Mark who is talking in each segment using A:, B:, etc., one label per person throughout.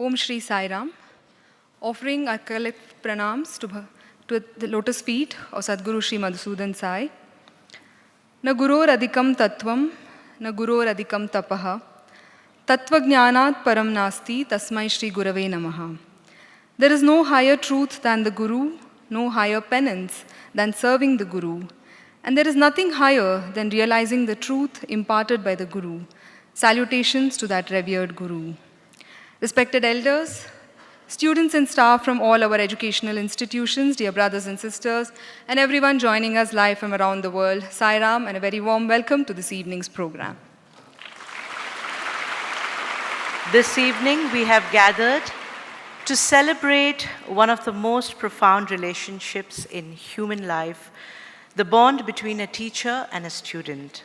A: Om Shri Sai Ram, offering our collective pranams to the lotus feet of Sadguru Shri Madhusudan Sai. Na guror adhikam tattvam, na guror adhikam tapaha, tattvajnanat param nasti tasmai Shri Gurave Namaha. There is no higher truth than the Guru, no higher penance than serving the Guru, and there is nothing higher than realizing the truth imparted by the Guru. Salutations to that revered Guru. Respected elders, students and staff from all our educational institutions, dear brothers and sisters, and everyone joining us live from around the world, Sai Ram, and a very warm welcome to this evening's program.
B: This evening we have gathered to celebrate one of the most profound relationships in human life, the bond between a teacher and a student.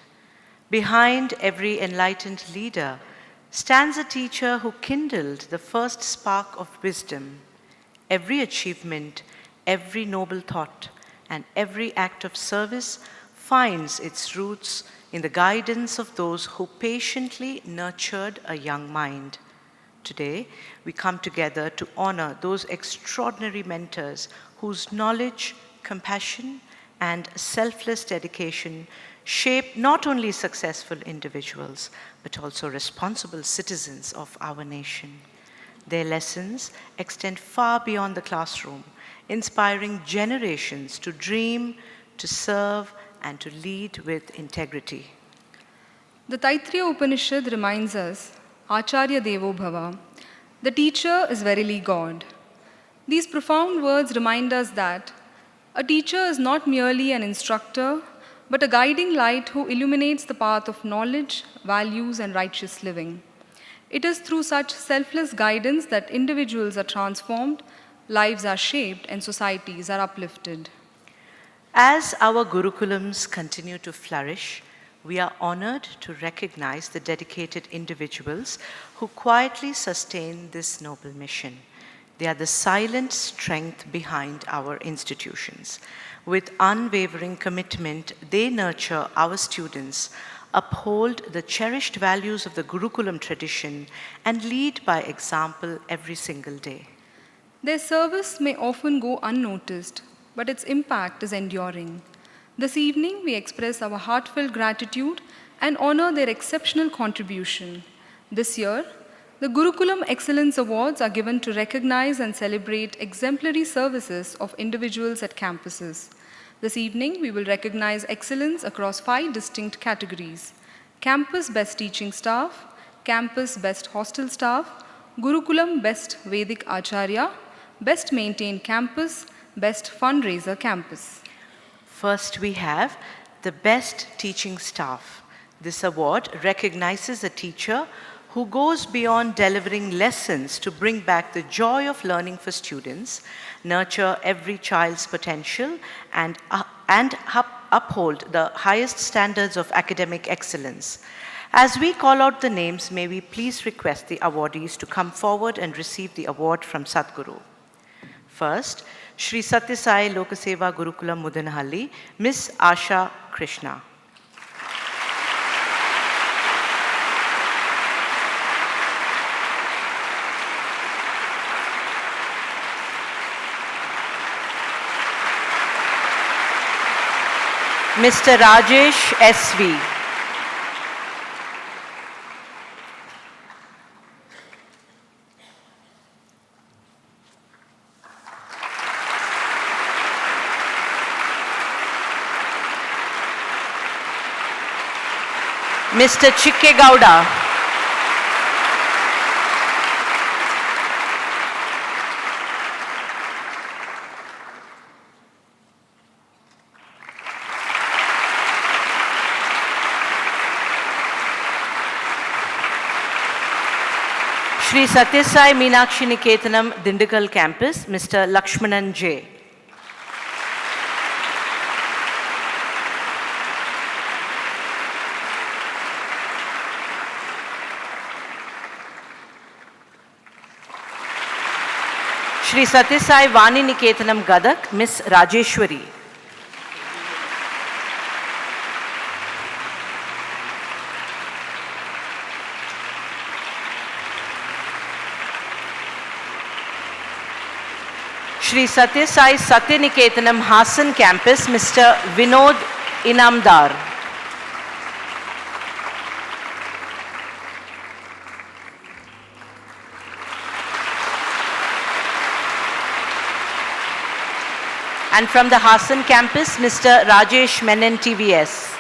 B: Behind every enlightened leader stands a teacher who kindled the first spark of wisdom. Every achievement, every noble thought, and every act of service finds its roots in the guidance of those who patiently nurtured a young mind. Today, we come together to honor those extraordinary mentors whose knowledge, compassion, and selfless dedication shape not only successful individuals, but also responsible citizens of our nation. Their lessons extend far beyond the classroom, inspiring generations to dream, to serve, and to lead with integrity.
A: The Taittiriya Upanishad reminds us, Acharya Devo Bhava, the teacher is verily God. These profound words remind us that a teacher is not merely an instructor, but a guiding light who illuminates the path of knowledge, values, and righteous living. It is through such selfless guidance that individuals are transformed, lives are shaped, and societies are uplifted.
B: As our Gurukulams continue to flourish, we are honored to recognize the dedicated individuals who quietly sustain this noble mission. They are the silent strength behind our institutions. With unwavering commitment, they nurture our students, uphold the cherished values of the Gurukulam tradition, and lead by example every single day.
A: Their service may often go unnoticed, but its impact is enduring. This evening, we express our heartfelt gratitude and honor their exceptional contribution. This year, the Gurukulam Excellence Awards are given to recognize and celebrate exemplary services of individuals at campuses. This evening, we will recognize excellence across 5 distinct categories: Campus Best Teaching Staff, Campus Best Hostel Staff, Gurukulam Best Vedic Acharya, Best Maintained Campus, Best Fundraiser Campus.
B: First, we have the Best Teaching Staff. This award recognizes a teacher who goes beyond delivering lessons to bring back the joy of learning for students, nurture every child's potential, and uphold the highest standards of academic excellence. As we call out the names, may we please request the awardees to come forward and receive the award from Sadguru. First, Shri Sathya Sai Lokaseva Gurukulam Muddenahalli, Ms. Asha Krishna. Mr. Rajesh S.V. Mr. Chikke Gowda. Shri Sathya Sai Meenakshi Niketanam Dindigul Campus, Mr. Lakshmanan J. Shri Sathya Sai Vani Niketanam Gadak, Ms. Rajeshwari. Shri Sathya Sai Satyaniketanam Hasan Campus, Mr. Vinod Inamdar. And from the Hasan Campus, Mr. Rajesh Menon TVS.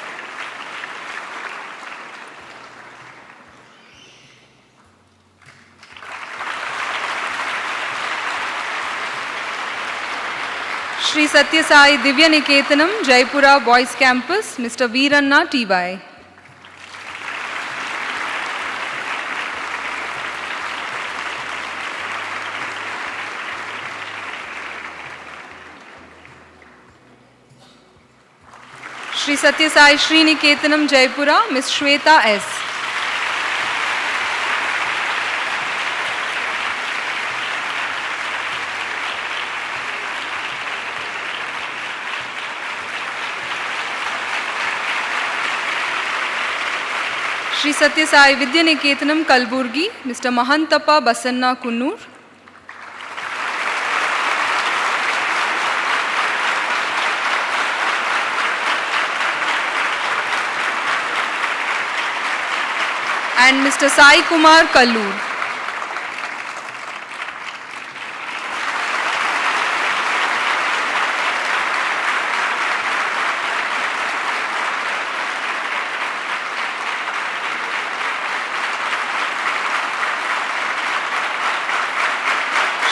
A: Shri Sathya Sai Divya Niketanam, Jaipura Boys Campus, Mr. Veeranna TY. Shri Sathya Sai Shri Niketanam, Jaipura, Ms. Shweta S. Shri Sathya Sai Vidya Niketanam, Kalburgi, Mr. Mahantappa Basanna Kunnur. And Mr. Sai Kumar Kallur.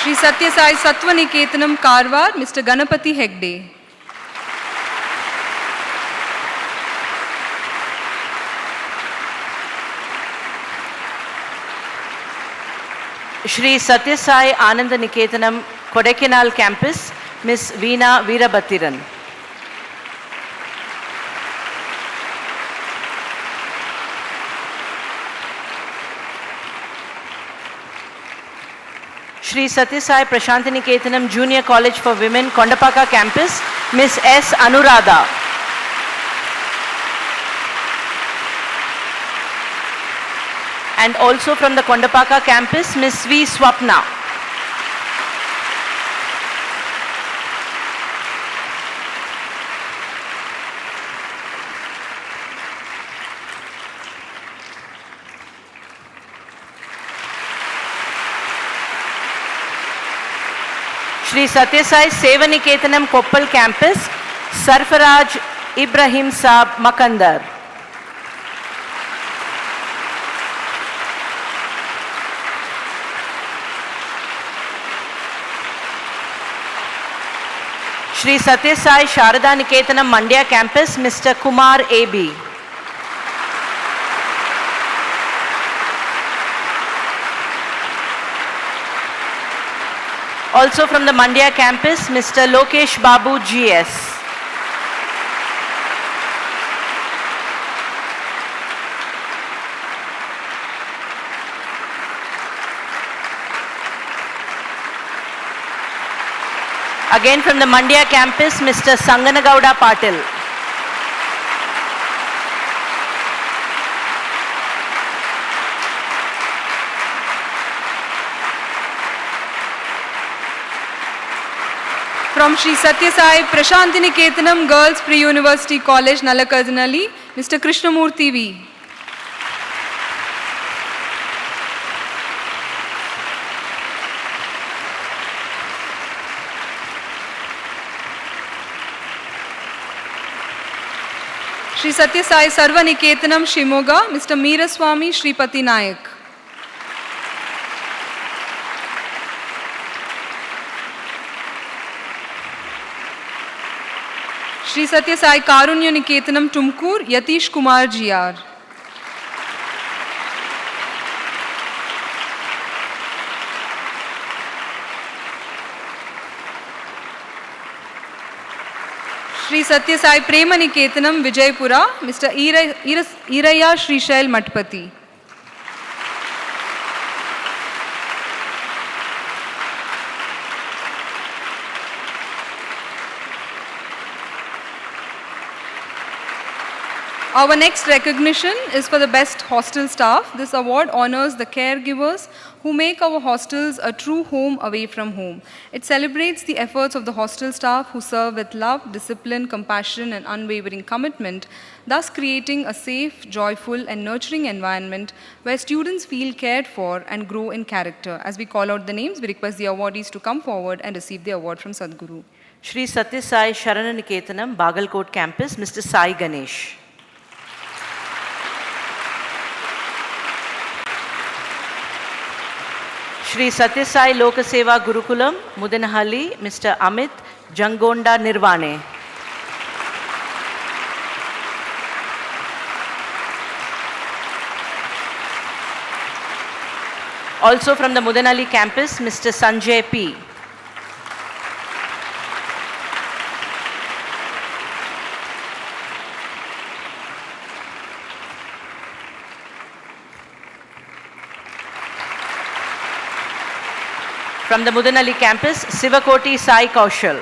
A: Shri Sathya Sai Sattva Niketanam, Karwar, Mr. Ganapati Hegde.
B: Shri Sathya Sai Ananda Niketanam, Kodaikanal Campus, Ms. Veena Veerabhathiran. Shri Sathya Sai Prashanti Niketanam Junior College for Women, Kondapaka Campus, Ms. S. Anuradha. And also from the Kondapaka campus, Ms. V. Swapna. Shri Sathya Sai Seva Niketanam Koppal Campus, Sarfaraj Ibrahim Saab Makandar. Shri Sathya Sai Sharada Niketanam Mandya Campus, Mr. Kumar A.B. Also from the Mandya campus, Mr. Lokesh Babu GS. Again from the Mandya campus, Mr. Sanganagowda Patil.
A: From Shri Sathya Sai Prashanti Niketanam Girls Pre-University College, Nallakadinalli, Mr. Krishnamurthy V. Shri Sathya Sai Sarva Niketanam Shimoga, Mr. Meeraswamy Shripati Nayak. Shri Sathya Sai Karunya Niketanam Tumkur, Yatish Kumar GR. Shri Sathya Sai Prema Niketanam Vijaypura, Mr. Iraya Srishail Matpati. Our next recognition is for the best hostel staff. This award honors the caregivers who make our hostels a true home away from home. It celebrates the efforts of the hostel staff who serve with love, discipline, compassion, and unwavering commitment, thus creating a safe, joyful, and nurturing environment where students feel cared for and grow in character. As we call out the names, we request the awardees to come forward and receive the award from Sadhguru.
B: Shri Sathya Sai Sharananiketanam, Bagalkot Campus, Mr. Sai Ganesh. Shri Sathya Sai Lokaseva Gurukulam, Muddenahalli, Mr. Amit Jangonda Nirvane. Also from the Muddenahalli campus, Mr. Sanjay P. From the Muddenahalli campus, Sivakoti Sai Kaushal.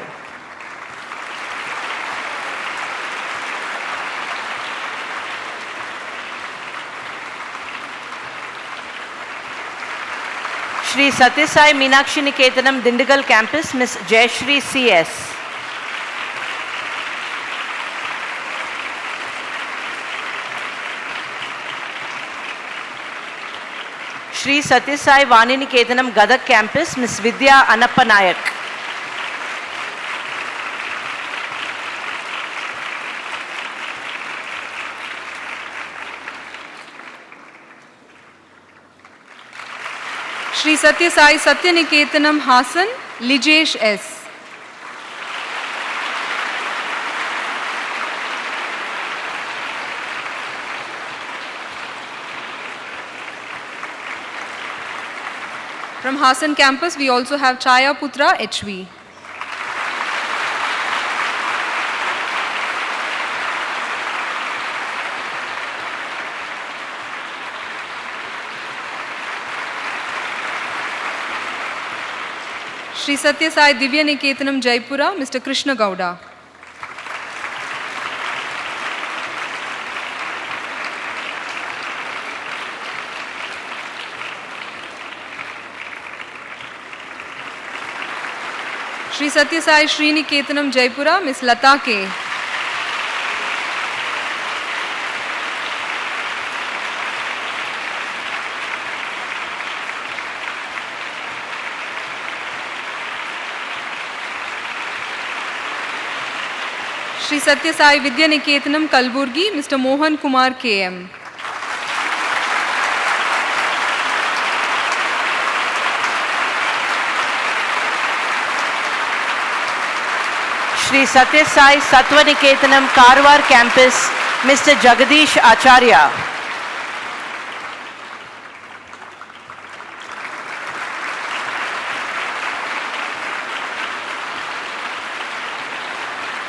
B: Shri Sathya Sai Meenakshi Niketanam, Dindigal campus, Ms. Jayashri C.S. Shri Sathya Sai Vani Niketanam, Gadak campus, Ms. Vidya Anappa Nayak.
A: Shri Sathya Sai Satya Niketanam, Hasan, Lijesh S. From Hasan campus, we also have Chaya Putra HV. Shri Sathya Sai Divya Niketanam Jaipura, Mr. Krishna Gowda. Shri Sathya Sai Sriniketanam Jaipura, Ms. Lata K. Shri Sathya Sai Vidya Niketanam Kalburgi, Mr. Mohan Kumar KM.
B: Shri Sathya Sai Sattva Niketanam, Karwar campus, Mr. Jagadish Acharya.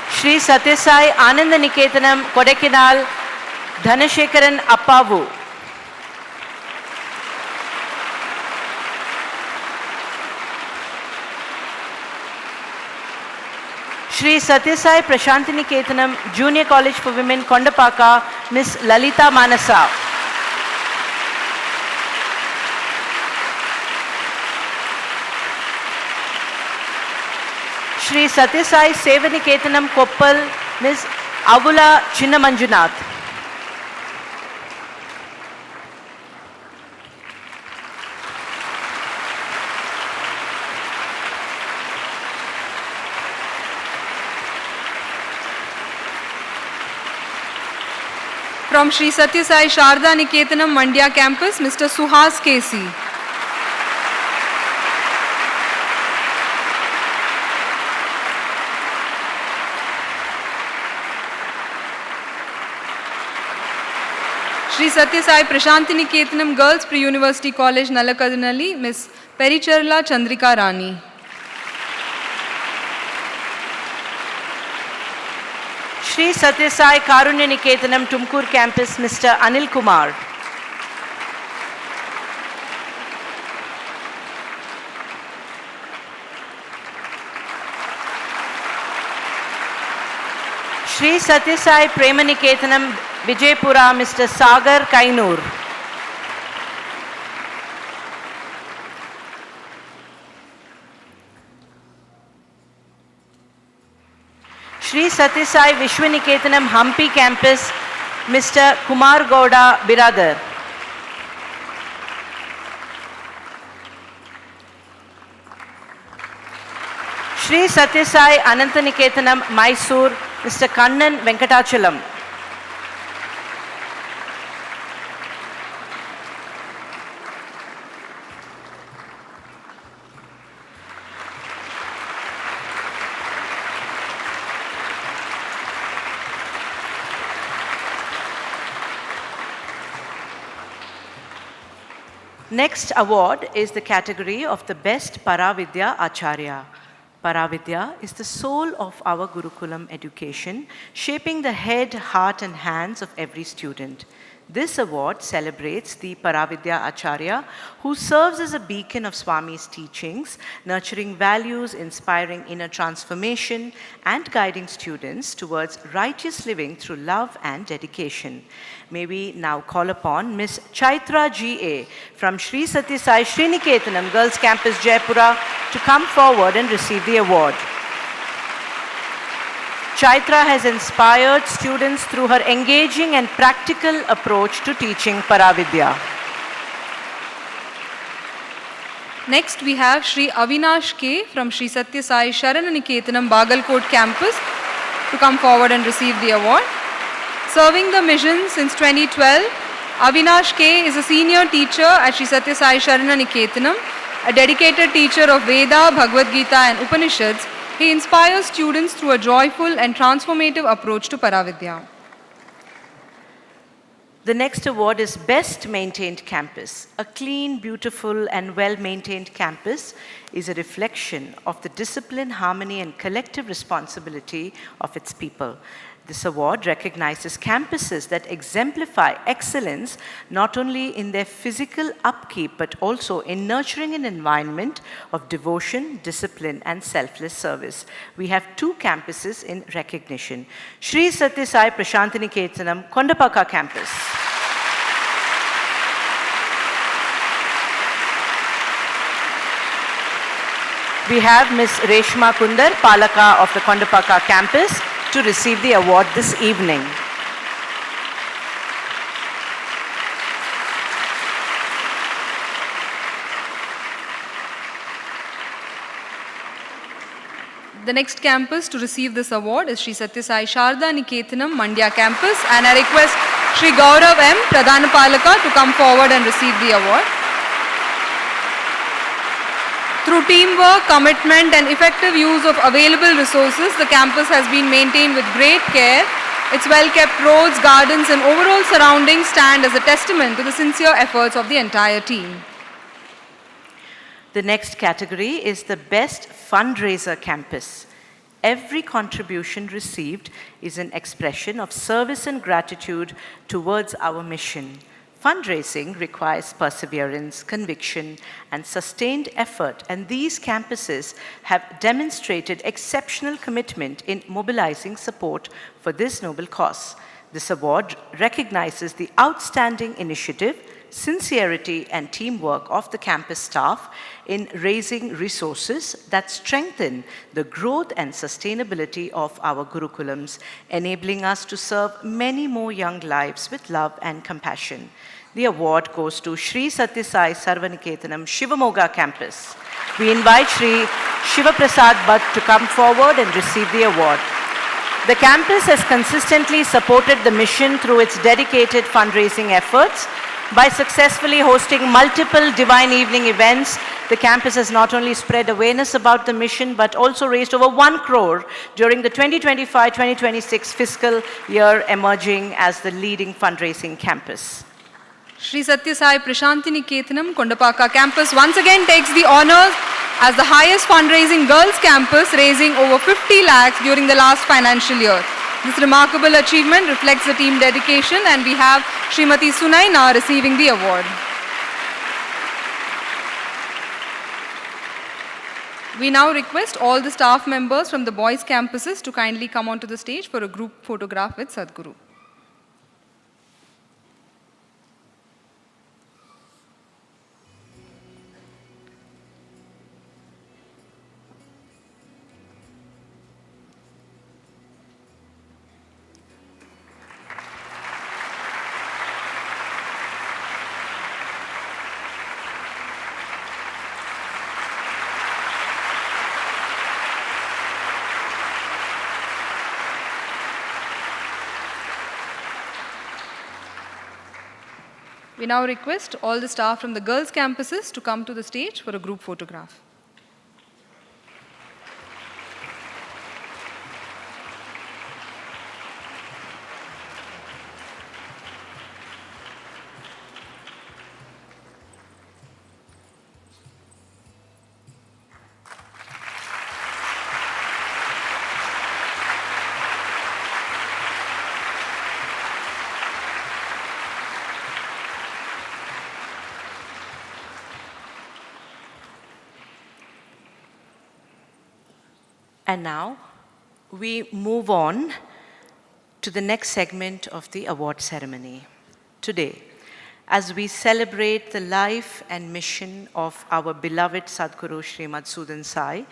B: Shri Sathya Sai Ananda Niketanam, Kodaikanal, Dhanashekaran Appavu. Shri Sathya Sai Prashanti Niketanam, Junior College for Women, Kondapaka, Ms. Lalita Manasa. Shri Sathya Sai Seva Niketanam, Koppal, Ms. Avula Chinnamanjunath.
A: From Shri Sathya Sai Sharda Niketanam Mandya campus, Mr. Suhas KC. Shri Sathya Sai Prashanti Niketanam Girls Pre-University College Nalakadnali, Ms. Pericharla Chandrika Rani.
B: Shri Sathya Sai Karunya Niketanam, Tumkur campus, Mr. Anil Kumar. Shri Sathya Sai Premamrutham Vijaypura, Mr. Sagar Kainur. Shri Sathya Sai Vishwaniketanam Hampi Campus, Mr. Kumar Gowda Biradar. Shri Sathya Sai Anantaniketanam Mysore, Mr. Kannan Venkatachalam. Next award is the category of the Best Paravidya Acharya. Paravidya is the soul of our Gurukulam education, shaping the head, heart and hands of every student. This award celebrates the Paravidya Acharya who serves as a beacon of Swami's teachings, nurturing values, inspiring inner transformation and guiding students towards righteous living through love and dedication. May we now call upon Ms. Chaitra G.A. from Shri Sathya Sai Sriniketanam Girls Campus Jaipura to come forward and receive the award. Chaitra has inspired students through her engaging and practical approach to teaching Paravidya.
A: Next we have Shri Avinash K. from Shri Sathya Sai Sharananiketanam Bagalkot Campus to come forward and receive the award. Serving the mission since 2012, Avinash K. is a senior teacher at Shri Sathya Sai Sharananiketanam, a dedicated teacher of Veda, Bhagavad Gita and Upanishads. He inspires students through a joyful and transformative approach to Paravidya.
B: The next award is Best Maintained Campus. A clean, beautiful and well-maintained campus is a reflection of the discipline, harmony and collective responsibility of its people. This award recognizes campuses that exemplify excellence not only in their physical upkeep but also in nurturing an environment of devotion, discipline and selfless service. We have 2 campuses in recognition. Shri Sathya Sai Prashantiniketanam Kondapaka Campus. We have Ms. Reshma Kundar, Palaka of the Kondapaka Campus, to receive the award this evening.
A: The next campus to receive this award is Shri Sathya Sai Sharda Niketanam Mandya Campus, and I request Shri Gaurav M. Pradhanapalaka to come forward and receive the award. Through teamwork, commitment and effective use of available resources, the campus has been maintained with great care. Its well-kept roads, gardens and overall surroundings stand as a testament to the sincere efforts of the entire team.
B: The next category is the Best Fundraiser Campus. Every contribution received is an expression of service and gratitude towards our mission. Fundraising requires perseverance, conviction, and sustained effort, and these campuses have demonstrated exceptional commitment in mobilizing support for this noble cause. This award recognizes the outstanding initiative, sincerity, and teamwork of the campus staff in raising resources that strengthen the growth and sustainability of our Gurukulams, enabling us to serve many more young lives with love and compassion. The award goes to Shri Sathya Sai Sarvaniketanam Shivamoga Campus. We invite Shri Shivaprasad Bhatt to come forward and receive the award. The campus has consistently supported the mission through its dedicated fundraising efforts. By successfully hosting multiple Divine Evening events, the campus has not only spread awareness about the mission but also raised over 1 crore during the 2025-2026 fiscal year, emerging as the leading fundraising campus.
A: Shri Sathya Sai Prashantiniketanam Kondapaka Campus once again takes the honors as the highest fundraising girls campus, raising over 50 lakhs during the last financial year. This remarkable achievement reflects the team dedication, and we have Srimati Sunaina receiving the award. We now request all the staff members from the boys' campuses to kindly come onto the stage for a group photograph with Sadhguru. We now request all the staff from the girls' campuses to come to the stage for a group photograph.
B: And now, we move on to the next segment of the award ceremony. Today, as we celebrate the life and mission of our beloved Sadhguru Sri Madhusudan Sai,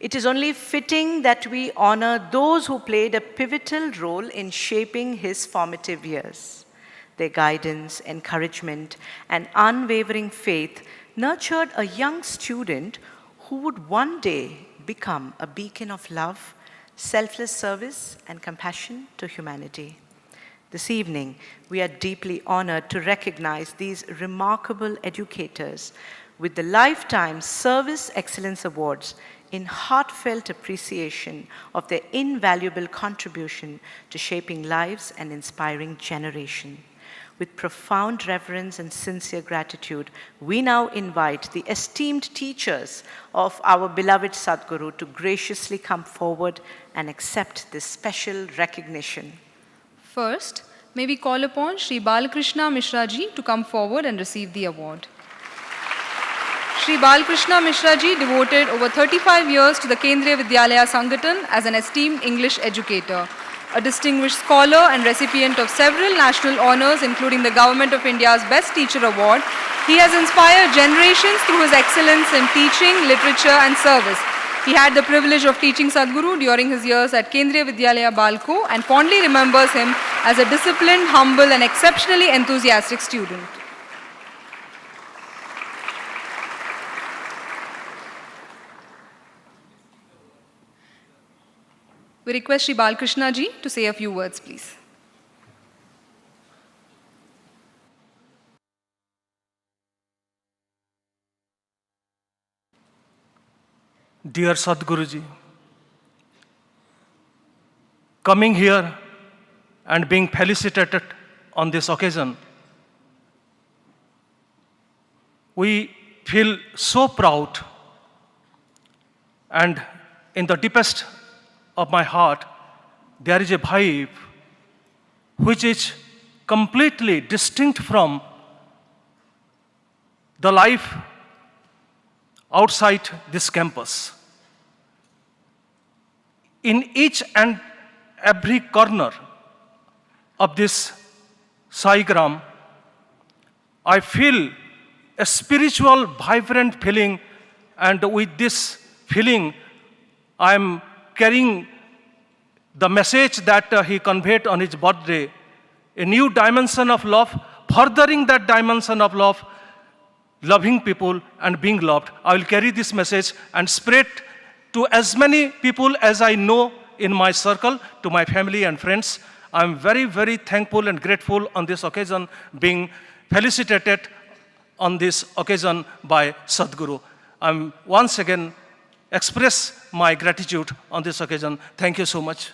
B: it is only fitting that we honor those who played a pivotal role in shaping his formative years. Their guidance, encouragement, and unwavering faith nurtured a young student who would one day become a beacon of love, selfless service, and compassion to humanity. This evening, we are deeply honored to recognize these remarkable educators with the Lifetime Service Excellence Awards in heartfelt appreciation of their invaluable contribution to shaping lives and inspiring generations. With profound reverence and sincere gratitude, we now invite the esteemed teachers of our beloved Sadhguru to graciously come forward and accept this special recognition.
A: First, may we call upon Sri Balakrishna Mishra Ji to come forward and receive the award. Sri Balakrishna Mishra Ji devoted over 35 years to the Kendriya Vidyalaya Sangathan as an esteemed English educator. A distinguished scholar and recipient of several national honors, including the Government of India's Best Teacher Award, he has inspired generations through his excellence in teaching, literature, and service. He had the privilege of teaching Sadhguru during his years at Kendriya Vidyalaya Balko and fondly remembers him as a disciplined, humble, and exceptionally enthusiastic student. We request Sri Balakrishna Ji to say a few words, please.
C: Dear Sadhguru Ji, coming here and being felicitated on this occasion, we feel so proud, and in the deepest of my heart, there is a vibe which is completely distinct from the life outside this campus. In each and every corner of this Sai Gram, I feel a spiritual, vibrant feeling, and with this feeling, I am carrying the message that he conveyed on his birthday, a new dimension of love, furthering that dimension of love, loving people and being loved. I will carry this message and spread to as many people as I know in my circle, to my family and friends. I am very, very thankful and grateful on this occasion, being felicitated on this occasion by Sadhguru. I once again express my gratitude on this occasion. Thank you so much.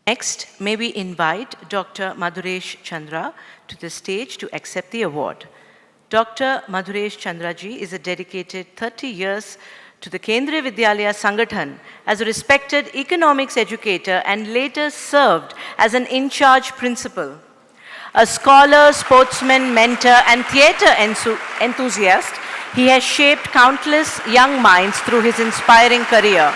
B: Next, may we invite Dr. Madhuresh Chandra to the stage to accept the award. Dr. Madhuresh Chandra ji is a dedicated 30 years to the Kendriya Vidyalaya Sangathan as a respected economics educator and later served as an in-charge principal. A scholar, sportsman, mentor, and theatre enthusiast, he has shaped countless young minds through his inspiring career.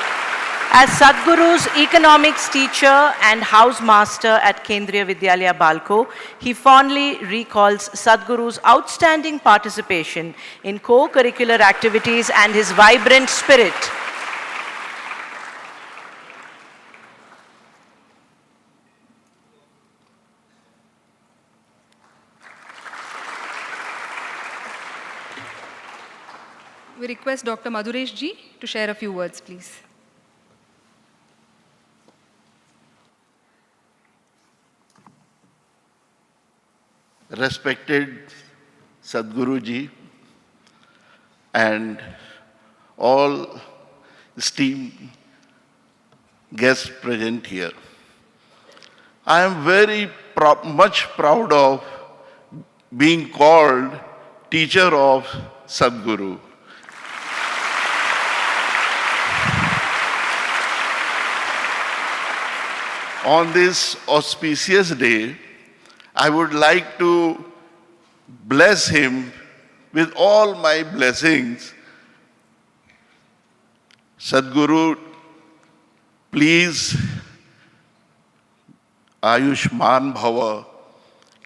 B: As Sadhguru's economics teacher and house master at Kendriya Vidyalaya Balko, he fondly recalls Sadhguru's outstanding participation in co-curricular activities and his vibrant spirit.
A: We request Dr. Madhuresh ji to share a few words, please.
D: Respected Sadhguru ji and all esteemed guests present here. I am very much proud of being called teacher of Sadhguru. On this auspicious day, I would like to bless him with all my blessings. Sadhguru, please, Ayushman Bhava,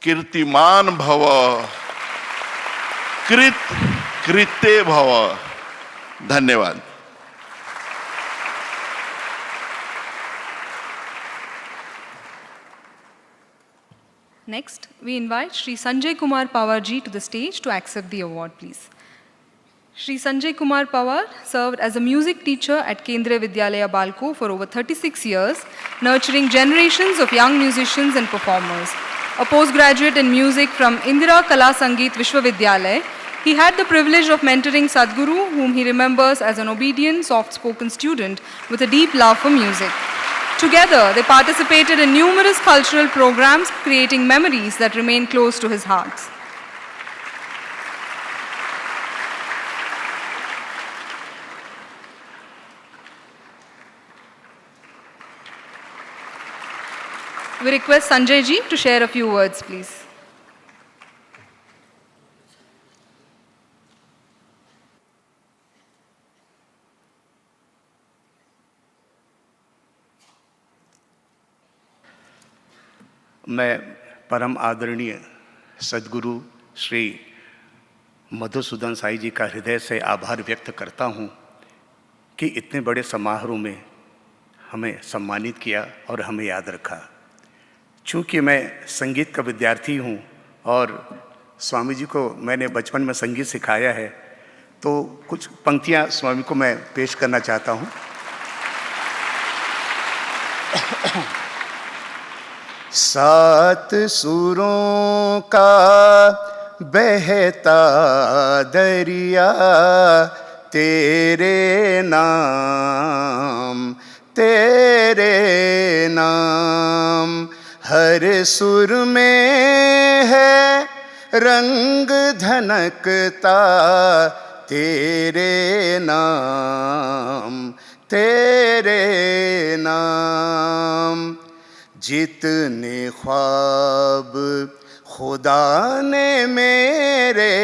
D: Kirtiman Bhava, Krite Bhava. Dhanyavad.
A: Next, we invite Shri Sanjay Kumar Pawar ji to the stage to accept the award, please. Shri Sanjay Kumar Pawar served as a music teacher at Kendriya Vidyalaya Balko for over 36 years, nurturing generations of young musicians and performers. A postgraduate in music from Indira Kala Sangeet Vishwavidyalaya, he had the privilege of mentoring Sadhguru, whom he remembers as an obedient, soft-spoken student with a deep love for music. Together, they participated in numerous cultural programs, creating memories that remain close to his heart. We request Sanjay ji to share a few words, please.
E: मैं परम आदरणीय सद्गुरु श्री मधुसूदन साई जी का हृदय से आभार व्यक्त करता हूँ कि इतने बड़े समारोह में हमें सम्मानित किया और हमें याद रखा। चूँकि मैं संगीत का विद्यार्थी हूँ और स्वामी जी को मैंने बचपन में संगीत सिखाया है, तो कुछ पंक्तियाँ स्वामी को मैं पेश करना चाहता हूँ। सात सुरों का बहता दरिया तेरे नाम हर सुर में है रंग धनकता तेरे नाम जितने ख्वाब खुदा ने मेरे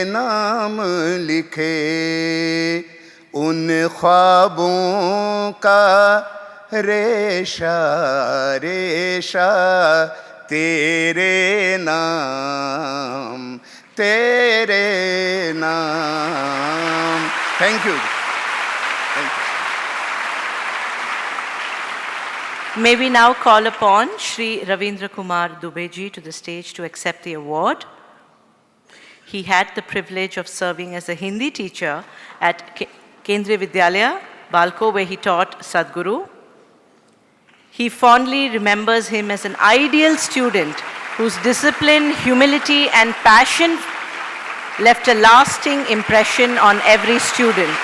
E: नाम लिखे उन ख्वाबों का रेशा तेरे नाम thank you.
B: May we now call upon Shri Ravindra Kumar Dubey ji to the stage to accept the award. He had the privilege of serving as a Hindi teacher at Kendriya Vidyalaya Balko, where he taught Sadhguru. He fondly remembers him as an ideal student whose discipline, humility, and passion left a lasting impression on every student.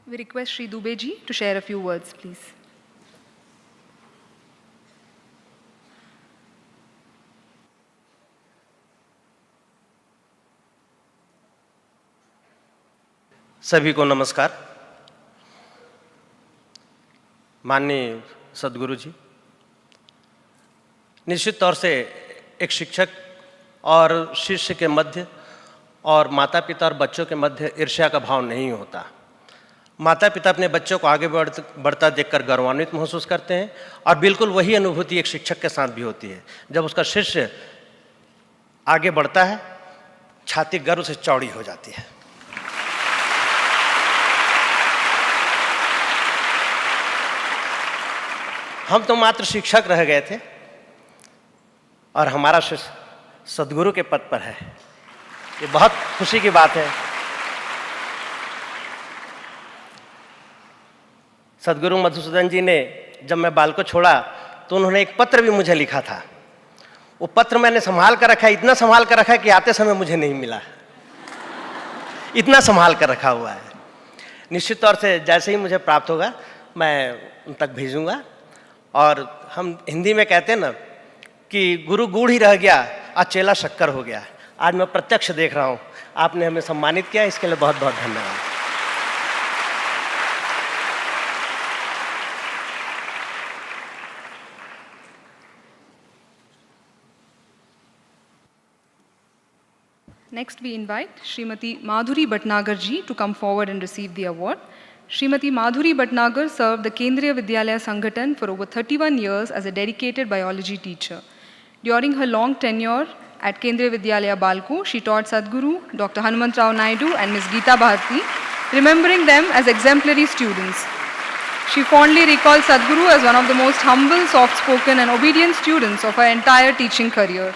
A: We request Shri Dubey ji to share a few words, please.
F: सभी को नमस्कार। माननीय सद्गुरु जी, निश्चित तौर से एक शिक्षक और शिष्य के मध्य और माता पिता और बच्चों के मध्य ईर्ष्या का भाव नहीं होता। माता पिता अपने बच्चों को आगे बढ़ता देखकर गौरवान्वित महसूस करते हैं और बिल्कुल वही अनुभूति एक शिक्षक के साथ भी होती है। जब उसका शिष्य आगे बढ़ता है, छाती गर्व से चौड़ी हो जाती है। हम तो मात्र शिक्षक रह गए थे और हमारा शिष्य सद्गुरु के पद पर है। ये बहुत खुशी की बात है। सद्गुरु मधुसूदन जी ने जब मैं बाल को छोड़ा तो उन्होंने एक पत्र भी मुझे लिखा था। वो पत्र मैंने संभाल कर रखा है, इतना संभाल कर रखा है कि आते समय मुझे नहीं मिला। इतना संभाल कर रखा हुआ है। निश्चित तौर से जैसे ही मुझे प्राप्त होगा मैं उन तक भेजूंगा। और हम हिंदी में कहते हैं ना कि गुरु गुड़ ही रह गया और चेला शक्कर हो गया। आज मैं प्रत्यक्ष देख रहा हूँ, आपने हमें सम्मानित किया, इसके लिए बहुत बहुत धन्यवाद।
A: Next, we invite Srimati Madhuri Bhatnagar ji to come forward and receive the award. Srimati Madhuri Bhatnagar served the Kendriya Vidyalaya Sanghatan for over 31 years as a dedicated biology teacher. During her long tenure at Kendriya Vidyalaya Balko, she taught Sadhguru, Dr. Hanumantrao Naidu and Ms. Geeta Bharti, remembering them as exemplary students. She fondly recalls Sadhguru as one of the most humble, soft-spoken and obedient students of her entire teaching career.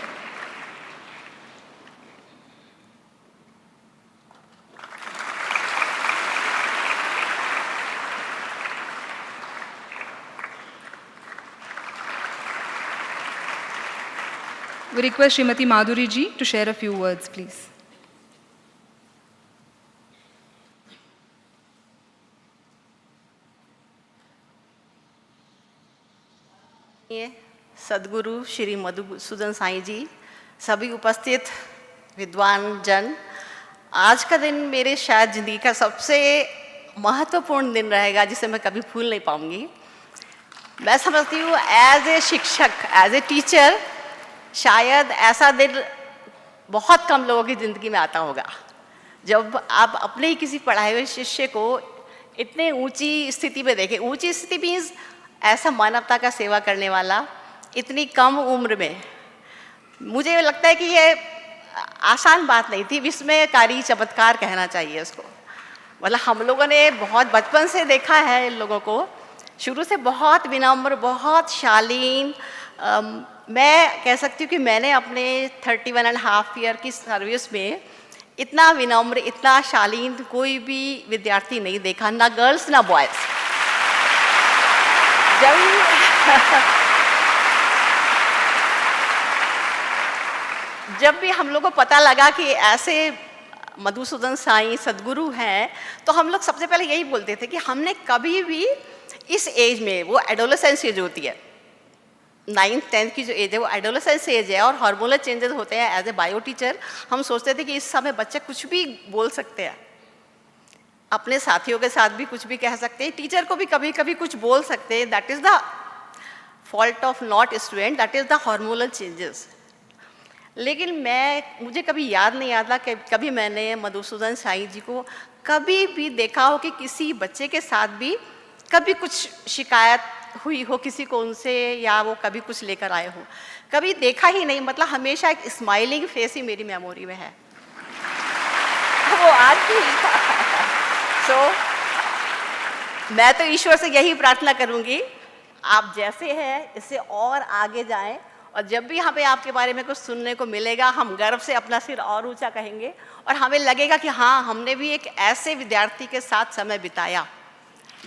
A: We request Srimati Madhuri ji to share a few words, please.
G: सद्गुरु श्री मधुसूदन साईं जी, सभी उपस्थित विद्वान जन, आज का दिन मेरे शायद ज़िंदगी का सबसे महत्वपूर्ण दिन रहेगा जिसे मैं कभी भूल नहीं पाऊंगी। मैं समझती हूँ एज ए शिक्षक, एज ए टीचर, शायद ऐसा दिन बहुत कम लोगों की ज़िंदगी में आता होगा जब आप अपने ही किसी पढ़ाए हुए शिष्य को इतने ऊंची स्थिति में देखें। ऊंची स्थिति मीन्स ऐसा मानवता का सेवा करने वाला इतनी कम उम्र में। मुझे लगता है कि ये आसान बात नहीं थी, विस्मयकारी चमत्कार कहना चाहिए इसको। मतलब हम लोगों ने बहुत बचपन से देखा है इन लोगों को, शुरू से बहुत विनम्र, बहुत शालीन। मैं कह सकती हूँ कि मैंने अपने 31.5 ईयर की सर्विस में इतना विनम्र, इतना शालीन कोई भी विद्यार्थी नहीं देखा, ना गर्ल्स ना बॉयज़। जब भी हम लोग को पता लगा कि ऐसे मधुसूदन साईं सद्गुरु हैं, तो हम लोग सबसे पहले यही बोलते थे कि हमने कभी भी इस एज में, वो एडोलेसेंस एज होती है, 9th 10th की जो एज है वो एडोलेसेंस एज है और हार्मोनल चेंजेस होते हैं। एज ए बायो टीचर हम सोचते थे कि इस समय बच्चे कुछ भी बोल सकते हैं, अपने साथियों के साथ भी कुछ भी कह सकते हैं, टीचर को भी कभी कभी कुछ बोल सकते हैं। That is the fault of not student, that is the hormonal changes. लेकिन मुझे कभी याद नहीं आता कि कभी मैंने मधुसूदन साईं जी को कभी भी देखा हो कि किसी बच्चे के साथ भी कभी कुछ शिकायत हुई हो किसी को उनसे, या वो कभी कुछ लेकर आए हो, कभी देखा ही नहीं। मतलब हमेशा एक स्माइलिंग फेस ही मेरी मेमोरी में है, वो आज भी। मैं तो ईश्वर से यही प्रार्थना करूंगी, आप जैसे हैं इससे और आगे जाएं, और जब भी हमें आपके बारे में कुछ सुनने को मिलेगा हम गर्व से अपना सिर और ऊंचा कहेंगे और हमें लगेगा कि हाँ, हमने भी एक ऐसे विद्यार्थी के साथ समय बिताया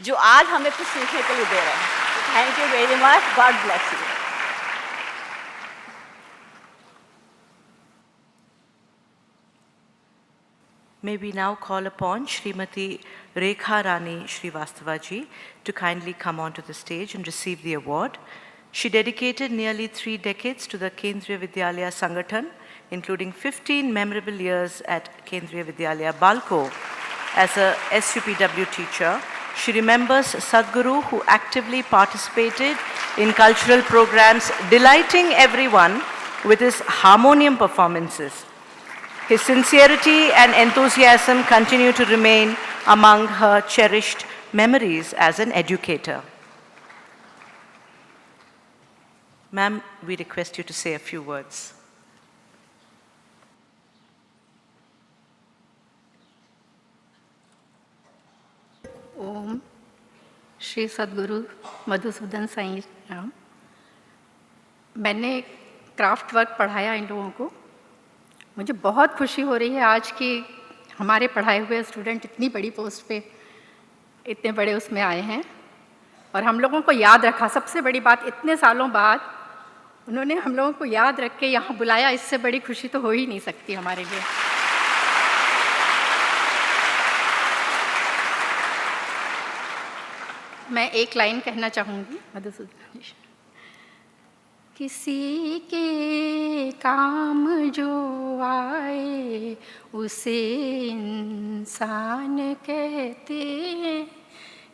G: जो आज हमें कुछ सीखने के लिए दे रहे हैं। Thank you very much, God bless you.
B: May we now call upon Srimati Rekha Rani Srivastavaji to kindly come onto the stage and receive the award. She dedicated nearly 3 decades to the Kendriya Vidyalaya Sangathan, including 15 memorable years at Kendriya Vidyalaya Balko as a SUPW teacher. She remembers Sadhguru, who actively participated in cultural programs, delighting everyone with his harmonium performances. His sincerity and enthusiasm continue to remain among her cherished memories as an educator. Ma'am, we request you to say a few words.
H: ओम श्री सद्गुरु मधुसूदन साई राम। मैंने craft work पढ़ाया इन लोगों को। मुझे बहुत खुशी हो रही है आज कि हमारे पढ़ाए हुए स्टूडेंट इतनी बड़ी पोस्ट पे, इतने बड़े उसमें आए हैं और हम लोगों को याद रखा। सबसे बड़ी बात, इतने सालों बाद उन्होंने हम लोगों को याद रख के यहाँ बुलाया। इससे बड़ी खुशी तो हो ही नहीं सकती हमारे लिए। मैं एक लाइन कहना चाहूँगी मधुसूदन जी। किसी के काम जो आए उसे इंसान कहते हैं,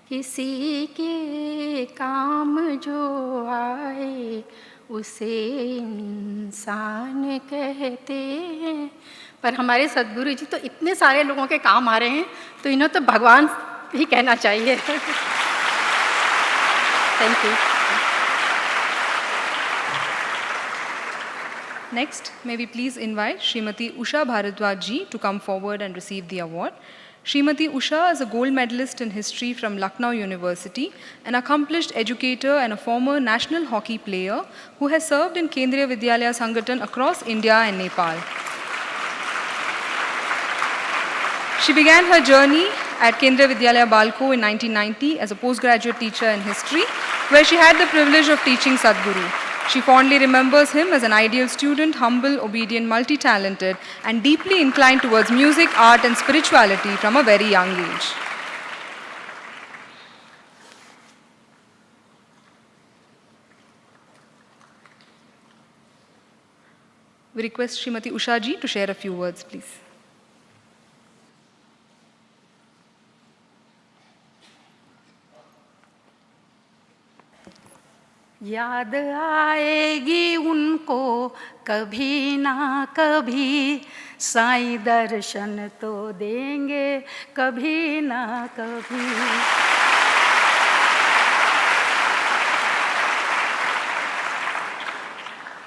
H: किसी के काम जो आए उसे इंसान कहते हैं। पर हमारे सद्गुरु जी तो इतने सारे लोगों के काम आ रहे हैं, तो इन्हें तो भगवान ही कहना चाहिए। Thank you.
A: Next, may we please invite Srimati Usha Bharadwaj ji to come forward and receive the award. Srimati Usha is a gold medalist in history from Lucknow University, an accomplished educator and a former national hockey player who has served in Kendriya Vidyalaya Sangathan across India and Nepal. She began her journey at Kendriya Vidyalaya Balko in 1990 as a postgraduate teacher in history, where she had the privilege of teaching Sadhguru. She fondly remembers him as an ideal student, humble, obedient, multi-talented, and deeply inclined towards music, art, and spirituality from a very young age. We request Srimati Usha ji to share a few words, please.
H: याद आएगी उनको कभी ना कभी, साईं दर्शन तो देंगे कभी ना कभी।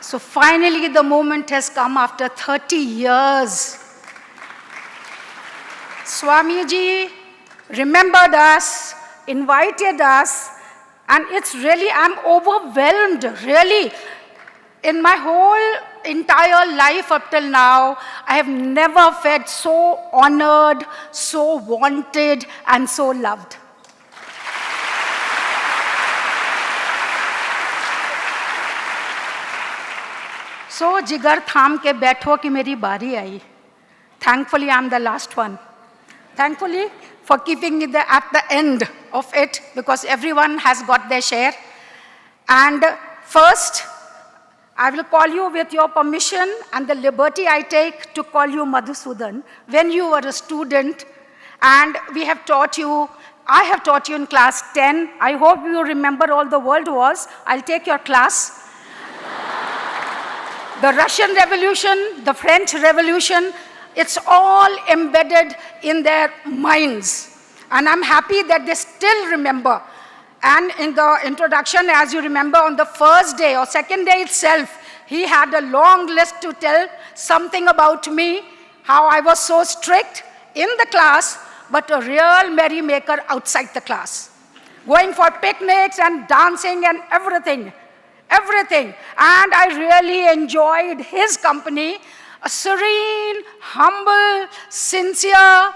H: So finally the moment has come after 30 years. Swami ji remembered us, invited us, and it's really, I'm overwhelmed, really. In my whole entire life up till now, I have never felt so honored, so wanted, and so loved. So, jigar tham ke baitho ki meri bari aayi. Thankfully, I'm the last one. Thankfully, for keeping me at the end of it, because everyone has got their share. And first, I will call you with your permission and the liberty I take to call you Madhusudan. When you were a student, and we have taught you, I have taught you in class 10. I hope you remember all the world wars. I'll take your class. The Russian Revolution, the French Revolution, it's all embedded in their minds. And I'm happy that they still remember. And in the introduction, as you remember, on the first day or second day itself, he had a long list to tell something about me, how I was so strict in the class, but a real merrymaker outside the class. Going for picnics and dancing and everything. Everything. And I really enjoyed his company. A serene, humble, sincere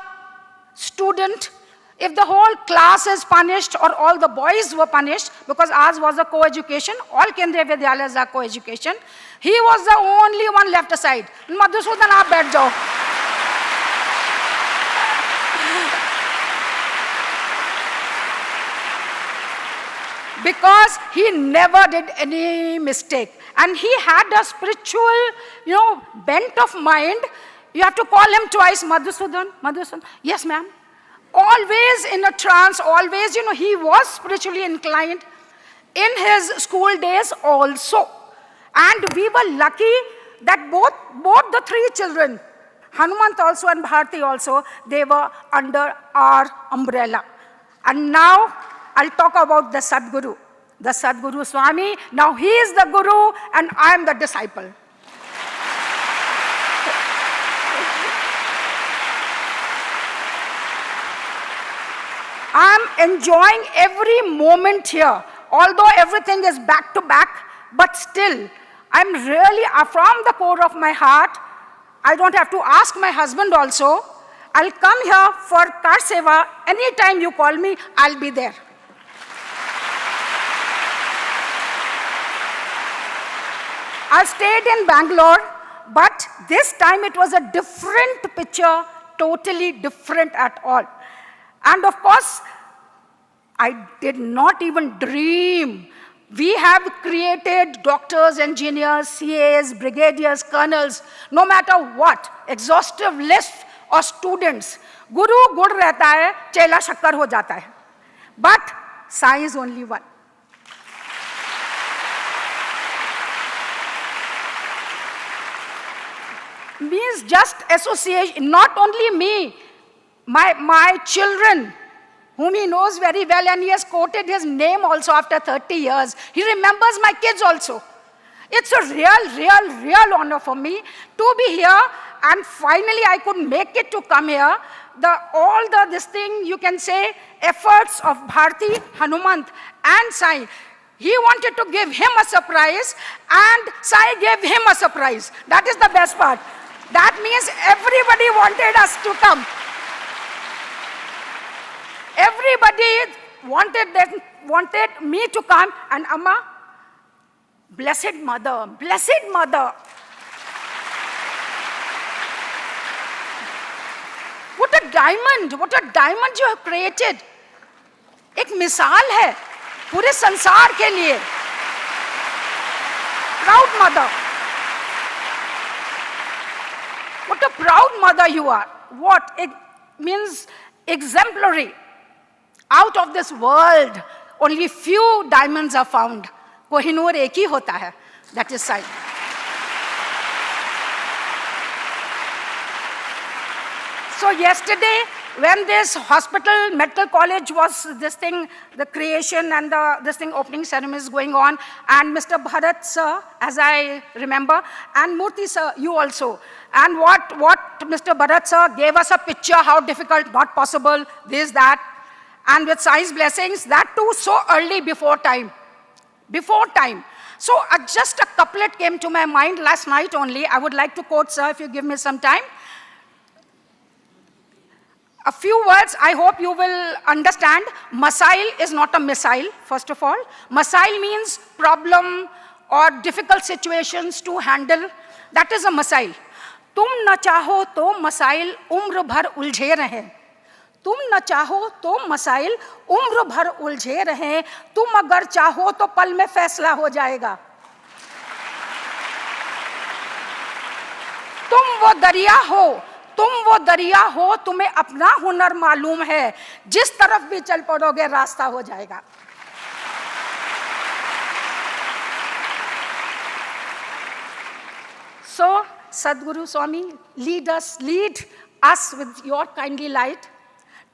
H: student. If the whole class is punished or all the boys were punished, because ours was a co-education, all Kendriya Vidyalayas are co-education, he was the only one left aside. Madhusudan, aap baith jao. because he never did any mistake. And he had a spiritual, bent of mind. You have to call him twice, Madhusudan, Madhusudan. Yes, ma'am. Always in a trance, always, he was spiritually inclined in his school days also. And we were lucky that both the three children, Hanumant also and Bharti also, they were under our umbrella. And now I'll talk about the Sadguru Swami. Now he is the Guru and I am the disciple. I'm enjoying every moment here, although everything is back to back, but still, I'm really, from the core of my heart, I don't have to ask my husband also. I'll come here for Kar Seva. Anytime you call me, I'll be there. I stayed in Bangalore, but this time it was a different picture, totally different at all. And of course, I did not even dream. We have created doctors, engineers, CAs, brigadiers, colonels, no matter what, exhaustive list of students. Guru good rehta hai, chela shakkar ho jata hai. But Sai is only one. Means just association, not only me, my children, whom he knows very well, and he has quoted his name also after 30 years. He remembers my kids also. It's a real honor for me to be here, and finally I could make it to come here. This thing, you can say, efforts of Bharti, Hanumant, and Sai. He wanted to give him a surprise, and Sai gave him a surprise. That is the best part. That means everybody wanted us to come. Everybody wanted me to come, and Amma, blessed mother, blessed mother. What a diamond you have created. एक मिसाल है पूरे संसार के लिए. Proud mother. What a proud mother you are. What? It means exemplary. Out of this world, only few diamonds are found. Kohinoor ek hi hota hai. That is Sai. So yesterday, when this hospital, medical college was the creation and opening ceremony is going on, and Mr. Bharat sir, as I remember, and Murthy sir, you also. And what Mr. Bharat sir gave us a picture, how difficult, not possible, this, that. And with Sai's blessings, that too so early before time. So just a couplet came to my mind last night only. I would like to quote, sir, if you give me some time. A few words, I hope you will understand. Masail is not a missile, first of all. Masail means problem or difficult situations to handle. That is a masail. तुम न चाहो तो मसाइल उम्र भर उलझे रहें. तुम न चाहो तो मसाइल उम्र भर उलझे रहें. तुम अगर चाहो तो पल में फैसला हो जाएगा. तुम वो दरिया हो, तुम्हें अपना हुनर मालूम है. जिस तरफ भी चल पड़ोगे रास्ता हो जाएगा. So, Sadguru Swami, lead us with your kindly light.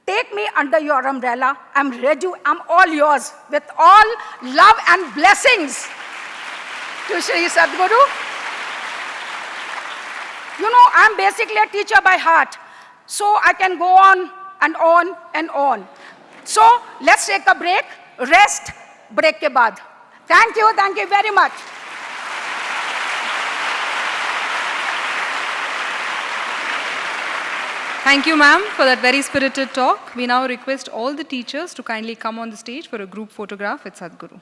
H: Take me under your umbrella. I'm ready, I'm all yours, with all love and blessings to Shri Sadguru. You know, I'm basically a teacher by heart, so I can go on and on and on. So, let's take a break, rest, break ke baad. Thank you very much.
A: Thank you, ma'am, for that very spirited talk. We now request all the teachers to kindly come on the stage for a group photograph with Sadhguru.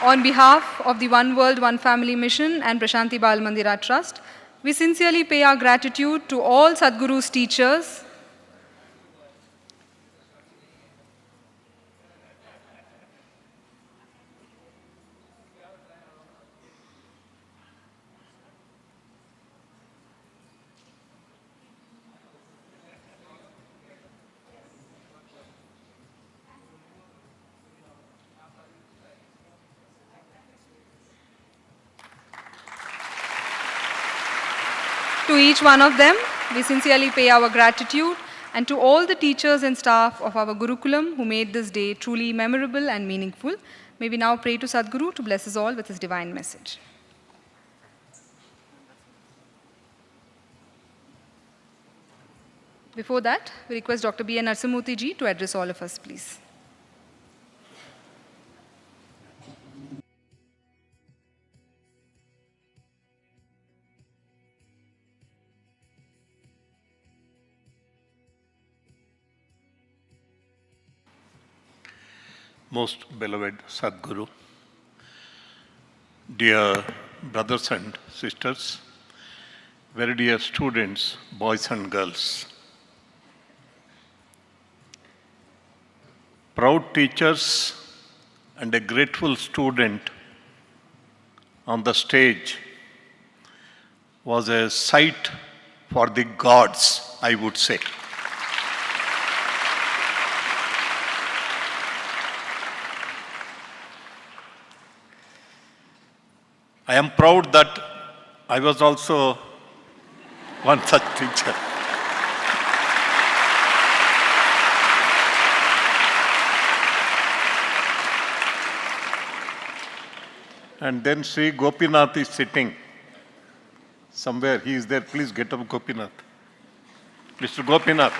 A: On behalf of the One World, One Family Mission and Prashanti Bal Mandira Trust, we sincerely pay our gratitude to all Sadhguru's teachers, to each one of them. We sincerely pay our gratitude, and to all the teachers and staff of our Gurukulam who made this day truly memorable and meaningful. May we now pray to Sadhguru to bless us all with his divine message. Before that, we request Dr. B. N. Narasimhamurthy ji to address all of us, please.
I: Most beloved Sadhguru, dear brothers and sisters, very dear students, boys and girls, proud teachers and a grateful student on the stage was a sight for the gods, I would say. I am proud that I was also one such teacher. And then Sri Gopinath is sitting somewhere. He is there. Please get up, Gopinath. Mr. Gopinath.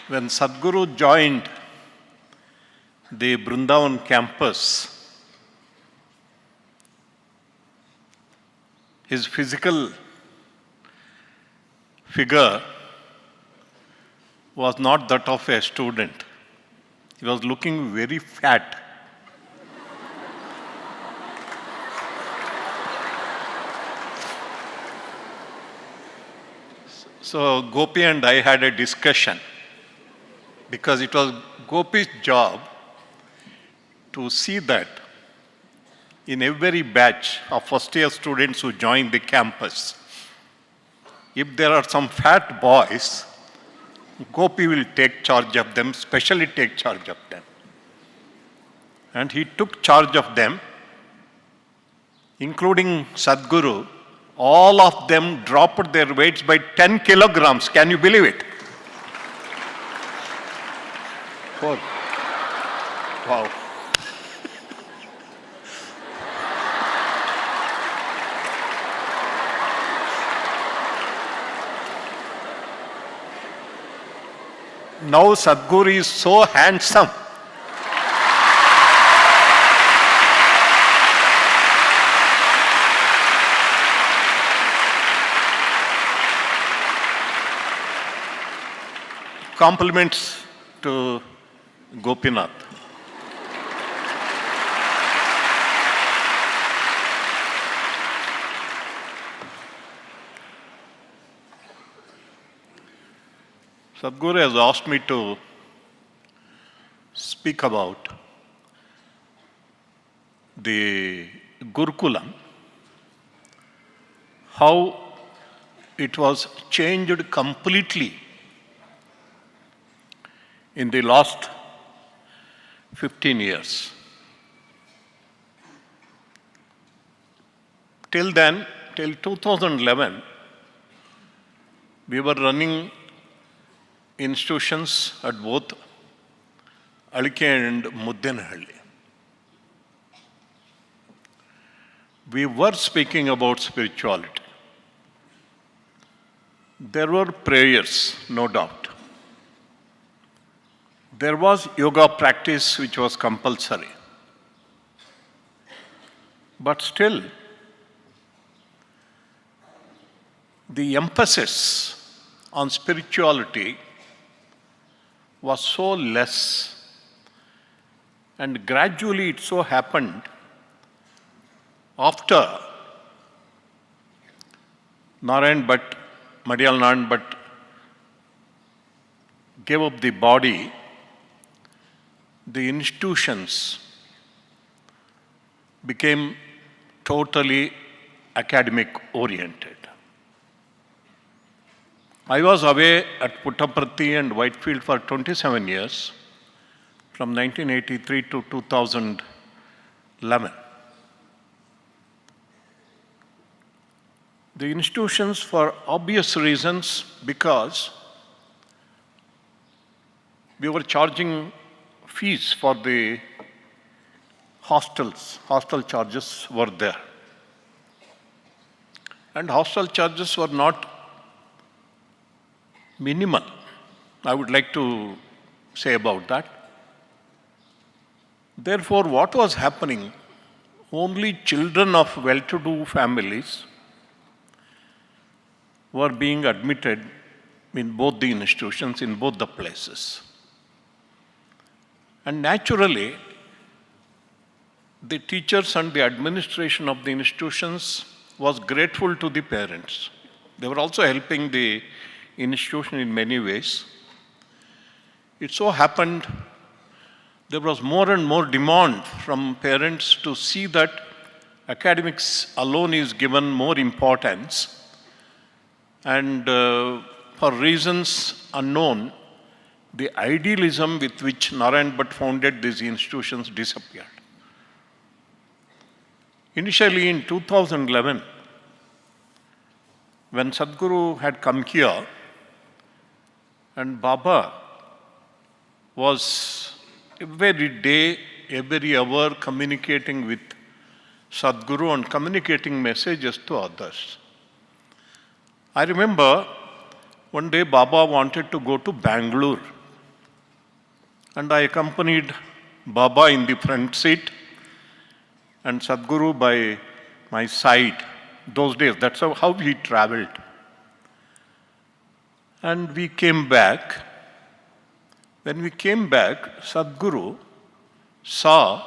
I: When Sadhguru joined the Vrindavan campus, his physical figure was not that of a student. He was looking very fat. So Gopi and I had a discussion, because it was Gopi's job to see that in every batch of first-year students who join the campus, if there are some fat boys, Gopi will take charge of them, specially take charge of them. And he took charge of them, including Sadhguru. All of them dropped their weights by 10 kilograms. Can you believe it? 4. Wow. Now Sadhguru is so handsome. Compliments to Gopinath. Sadhguru has asked me to speak about the Gurukulam, how it was changed completely in the last 15 years. Till then, till 2011, we were running institutions at both Alike and Muddenahalli. We were speaking about spirituality. There were prayers, no doubt. There was yoga practice which was compulsory. But still, the emphasis on spirituality was so less. And gradually it so happened after Narayan Bhatt, Madhyal Narayan Bhatt gave up the body, the institutions became totally academic oriented. I was away at Puttaparthi and Whitefield for 27 years, from 1983 to 2011. The institutions, for obvious reasons, because we were charging fees for the hostels. Hostel charges were there. And hostel charges were not minimal. I would like to say about that. Therefore, what was happening? Only children of well-to-do families were being admitted in both the institutions, in both the places. And naturally, the teachers and the administration of the institutions was grateful to the parents. They were also helping the institution in many ways. It so happened there was more and more demand from parents to see that academics alone is given more importance, and for reasons unknown, the idealism with which Narayan Bhatt founded these institutions disappeared. Initially in 2011, when Sadhguru had come here and Baba was every day, every hour communicating with Sadhguru and communicating messages to others. I remember one day Baba wanted to go to Bangalore, and I accompanied Baba in the front seat and Sadhguru by my side. Those days, that's how he traveled. And we came back. When we came back, Sadhguru saw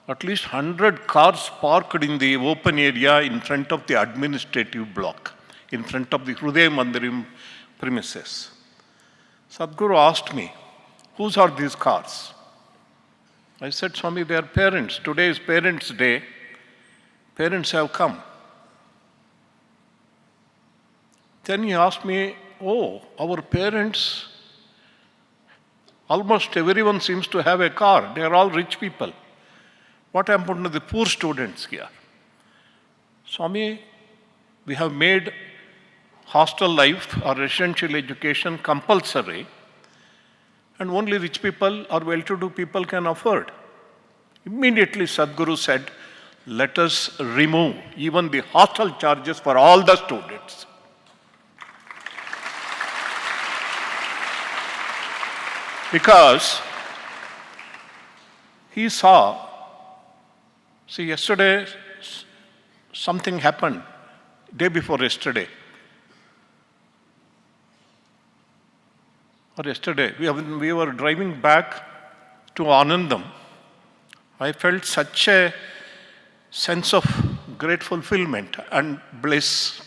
I: at least 100 cars parked in the open area in front of the administrative block, in front of the Hrudaya Mandiram premises. Sadhguru asked me, "Whose are these cars?" I said, "Swami, they are parents. Today is Parents' Day. Parents have come." Then he asked me, "Oh, our parents, almost everyone seems to have a car. They are all rich people. What happened to the poor students here?" Swami, we have made hostel life or residential education compulsory, and only rich people or well-to-do people can afford. Immediately Sadhguru said, "Let us remove even the hostel charges for all the students." Because he saw, see, yesterday something happened, day before yesterday. Or yesterday, we were driving back to Anandam. I felt such a sense of great fulfillment and bliss.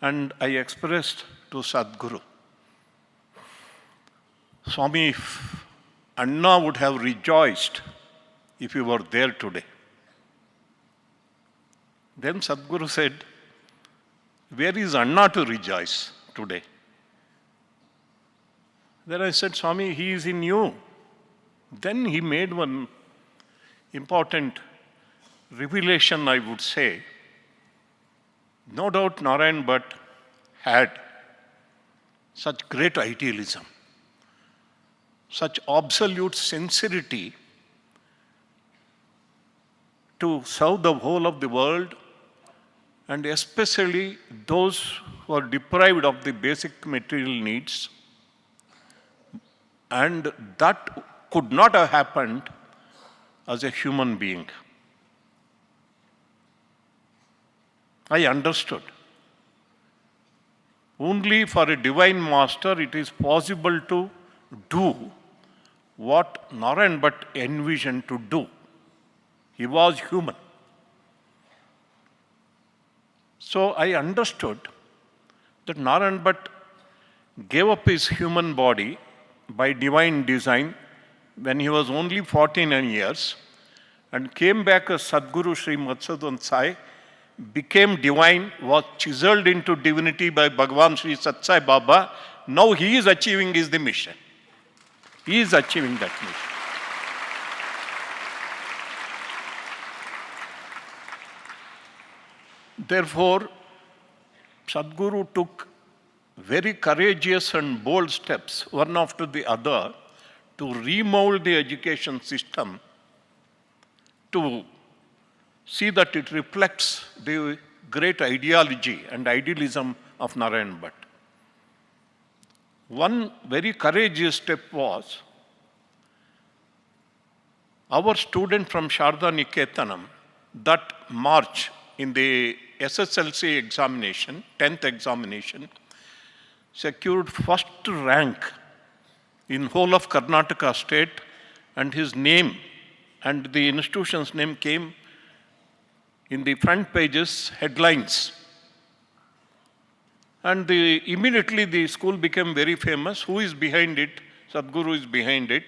I: And I expressed to Sadhguru, "Swami, if Anna would have rejoiced if you were there today." Then Sadhguru said, "Where is Anna to rejoice today?" Then I said, "Swami, he is in you." Then he made one important revelation, I would say. No doubt Narayan Bhatt had such great idealism, such absolute sincerity to serve the whole of the world, and especially those who are deprived of the basic material needs. And that could not have happened as a human being. I understood. Only for a divine master it is possible to do what Narayan Bhatt envisioned to do. He was human. So I understood that Narayan Bhatt gave up his human body by divine design when he was only 49 years and came back as Sadguru Sri Madhusudan Sai, became divine, was chiseled into divinity by Bhagavan Sri Sathya Sai Baba. Now he is achieving the mission. He is achieving that mission. Therefore, Sadguru took very courageous and bold steps, one after the other, to remold the education system to see that it reflects the great ideology and idealism of Narayan Bhatt. One very courageous step was our student from Sharda Niketanam, that March in the SSLC examination, 10th examination, secured first rank in whole of Karnataka state, and his name and the institution's name came in the front pages, headlines. And immediately the school became very famous. Who is behind it? Sadguru is behind it.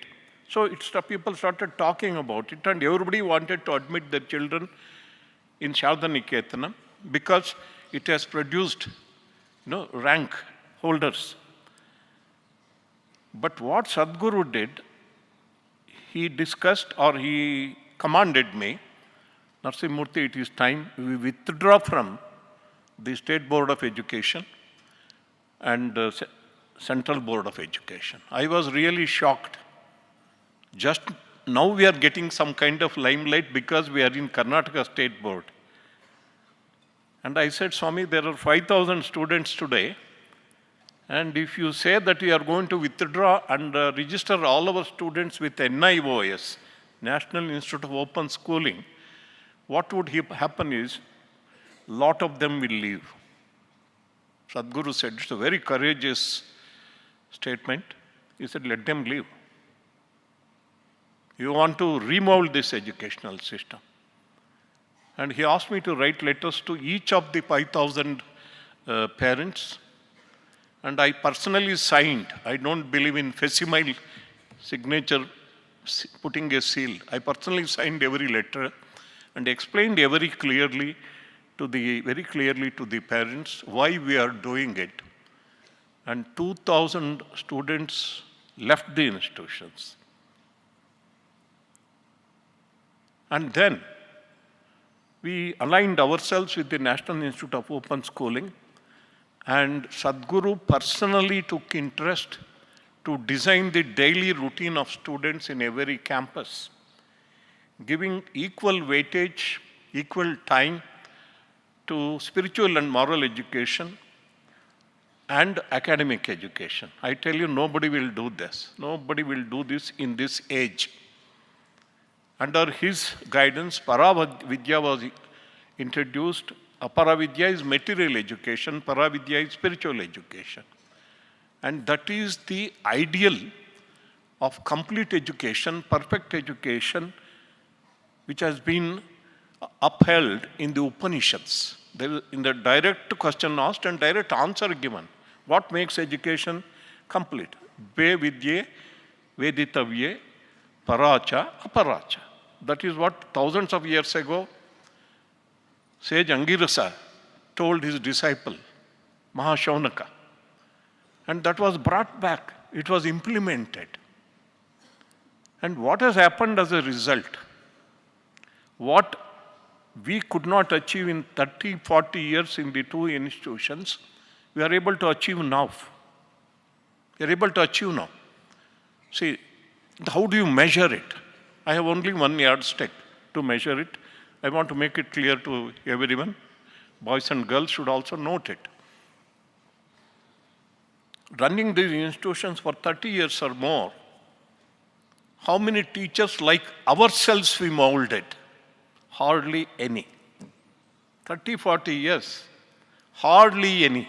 I: So people started talking about it, and everybody wanted to admit their children in Sharda Niketanam because it has produced rank holders. But what Sadguru did, he discussed or he commanded me, Narsimurthy, it is time we withdraw from the State Board of Education and Central Board of Education. I was really shocked. Just now we are getting some kind of limelight because we are in Karnataka State Board. And I said, Swami, there are 5,000 students today. And if you say that you are going to withdraw and register all our students with NIOS, National Institute of Open Schooling, what would happen is, lot of them will leave. Sadguru said, it's a very courageous statement. He said, let them leave. You want to remold this educational system. And he asked me to write letters to each of the 5,000 parents. And I personally signed. I don't believe in facsimile signature, putting a seal. I personally signed every letter and explained very clearly to the parents why we are doing it. And 2,000 students left the institutions. And then we aligned ourselves with the National Institute of Open Schooling, and Sadguru personally took interest to design the daily routine of students in every campus, giving equal weightage, equal time to spiritual and moral education and academic education. I tell you, nobody will do this. Nobody will do this in this age. Under his guidance, Paravidya was introduced. Aparavidya is material education, Paravidya is spiritual education. And that is the ideal of complete education, perfect education, which has been upheld in the Upanishads. In the direct question asked and direct answer given. What makes education complete? Ve vidye, veditavye, paracha, aparacha. That is what thousands of years ago sage Angirasa told his disciple, Mahashaunaka. And that was brought back. It was implemented. And what has happened as a result? What we could not achieve in 30, 40 years in the two institutions, we are able to achieve now. We are able to achieve now. See, how do you measure it? I have only one yardstick to measure it. I want to make it clear to everyone. Boys and girls should also note it. Running these institutions for 30 years or more, how many teachers like ourselves we molded? Hardly any. 30, 40 years, hardly any.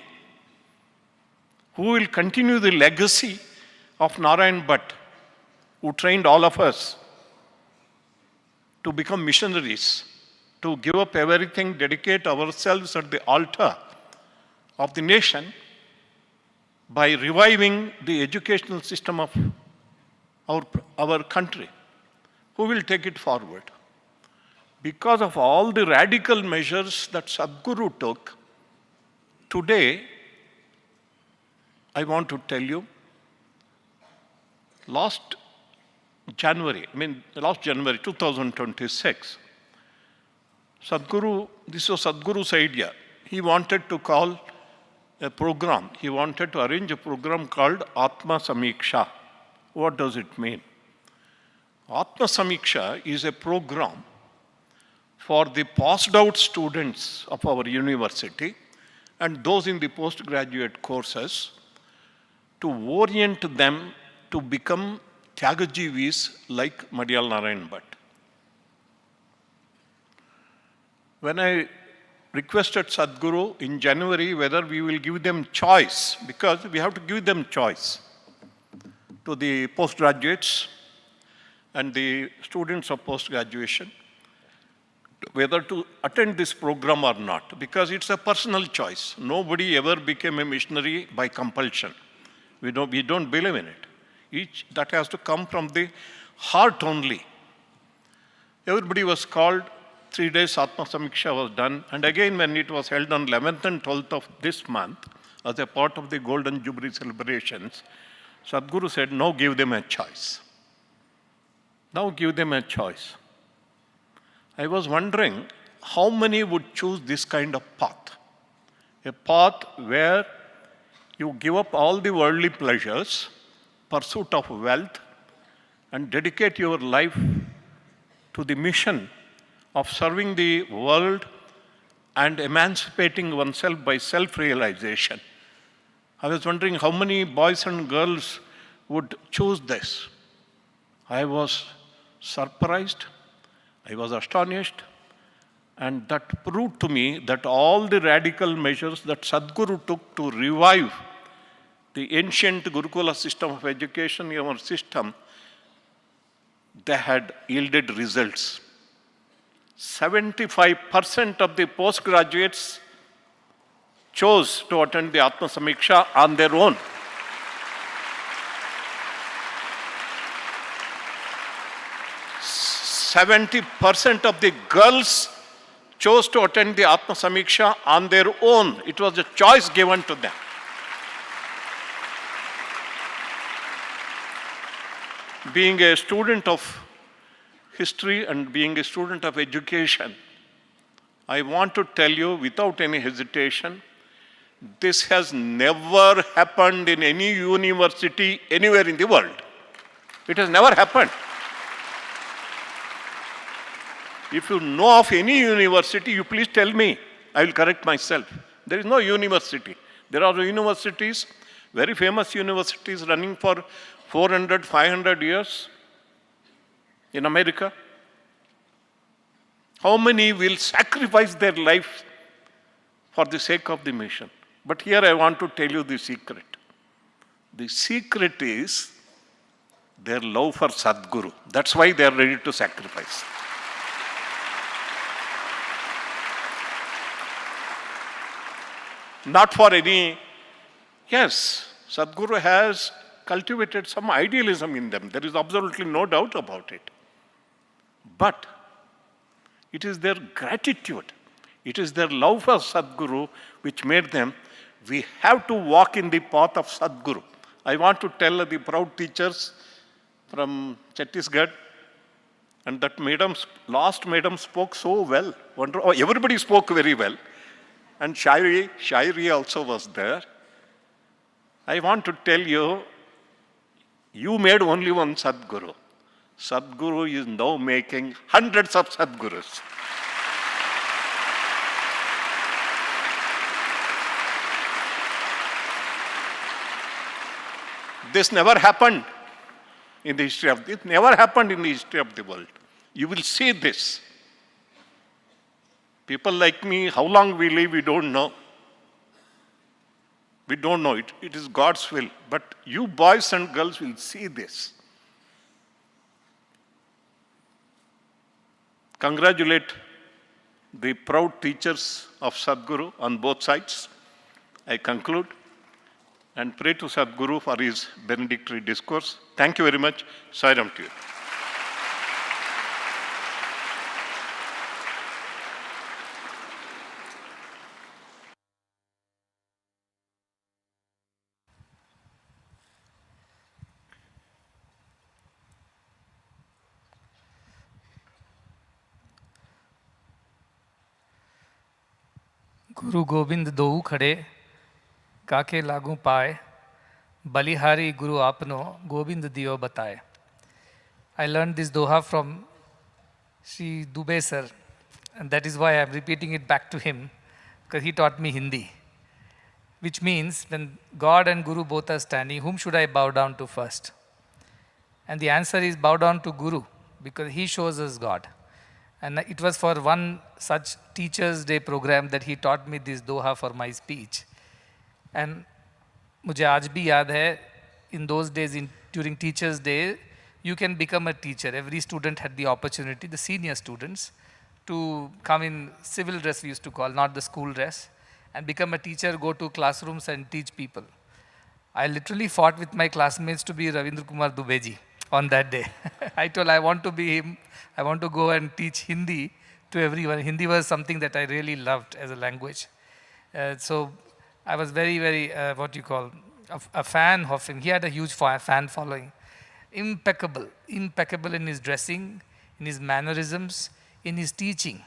I: Who will continue the legacy of Narayan Bhatt, who trained all of us to become missionaries, to give up everything, dedicate ourselves at the altar of the nation by reviving the educational system of our country. Who will take it forward? Because of all the radical measures that Sadhguru took, today, I want to tell you, last January 2026, this was Sadhguru's idea. He wanted to call a program, he wanted to arrange a program called Atma Samiksha. What does it mean? Atma Samiksha is a program for the passed out students of our university and those in the postgraduate courses to orient them to become Tyagajivis like Madhyal Narayan Bhatt. When I requested Sadhguru in January whether we will give them choice, because we have to give them choice to the postgraduates and the students of post-graduation, whether to attend this program or not, because it's a personal choice. Nobody ever became a missionary by compulsion. We don't believe in it. That has to come from the heart only. Everybody was called, 3 days Atma Samiksha was done, and again when it was held on 11th and 12th of this month, as a part of the Golden Jubilee celebrations, Sadhguru said, now give them a choice. Now give them a choice. I was wondering how many would choose this kind of path. A path where you give up all the worldly pleasures, pursuit of wealth, and dedicate your life to the mission of serving the world and emancipating oneself by self-realization. I was wondering how many boys and girls would choose this. I was surprised, I was astonished, and that proved to me that all the radical measures that Sadhguru took to revive the ancient Gurukula system of education, our system, they had yielded results. 75% of the postgraduates chose to attend the Atma Samiksha on their own. 70% of the girls chose to attend the Atma Samiksha on their own. It was a choice given to them. Being a student of history and being a student of education, I want to tell you without any hesitation, this has never happened in any university anywhere in the world. It has never happened. If you know of any university, you please tell me. I will correct myself. There is no university. There are universities, very famous universities running for 400, 500 years in America. How many will sacrifice their life for the sake of the mission? But here I want to tell you the secret. The secret is their love for Sadhguru. That's why they are ready to sacrifice. Not for any, yes, Sadhguru has cultivated some idealism in them. There is absolutely no doubt about it. But it is their gratitude, it is their love for Sadhguru which made them, we have to walk in the path of Sadhguru. I want to tell the proud teachers from Chhattisgarh, and that last madam spoke so well. Everybody spoke very well. And Shairi also was there. I want to tell you, you made only one Sadhguru. Sadhguru is now making hundreds of Sadhgurus. This never happened in the history of it never happened in the history of the world. You will see this. People like me, how long we live, we don't know. We don't know it. It is God's will. But you boys and girls will see this. Congratulate the proud teachers of Sadhguru on both sides. I conclude and pray to Sadhguru for his benedictory discourse. Thank you very much. Sai Ram to you.
J: गुरु गोविंद दोऊ खड़े काके लागू पाए बलिहारी गुरु आपनो गोविंद दियो बताए. I learned this doha from Sri Dubey sir, and that is why I am repeating it back to him, because he taught me Hindi, which means when God and Guru both are standing, whom should I bow down to first? And the answer is bow down to Guru, because he shows us God. And it was for one such Teachers' Day program that he taught me this doha for my speech. And मुझे आज भी याद है, in those days, during Teachers' Day, you can become a teacher. Every student had the opportunity, the senior students, to come in civil dress, we used to call, not the school dress, and become a teacher, go to classrooms and teach people. I literally fought with my classmates to be Ravindra Kumar Dubeji on that day. I told I want to be him. I want to go and teach Hindi to everyone. Hindi was something that I really loved as a language. So I was very, very, a fan of him. He had a huge fan following. Impeccable in his dressing, in his mannerisms, in his teaching.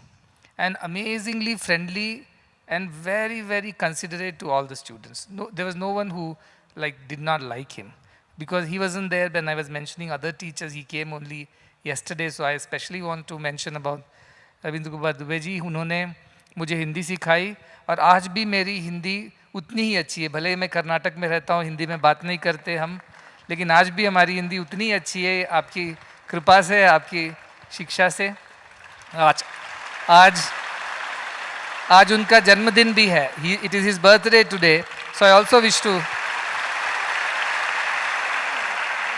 J: And amazingly friendly and very, very considerate to all the students. No, there was no one who did not like him. Because he wasn't there when I was mentioning other teachers. He came only yesterday, so I especially want to mention about Ravindra Kumar Dubey ji. उन्होंने मुझे हिंदी सिखाई और आज भी मेरी हिंदी उतनी ही अच्छी है. भले मैं कर्नाटक में रहता हूँ, हिंदी में बात नहीं करते हम, लेकिन आज भी हमारी हिंदी उतनी ही अच्छी है आपकी कृपा से, आपकी शिक्षा से. आज उनका जन्मदिन भी है. It is his birthday today, so I also wish to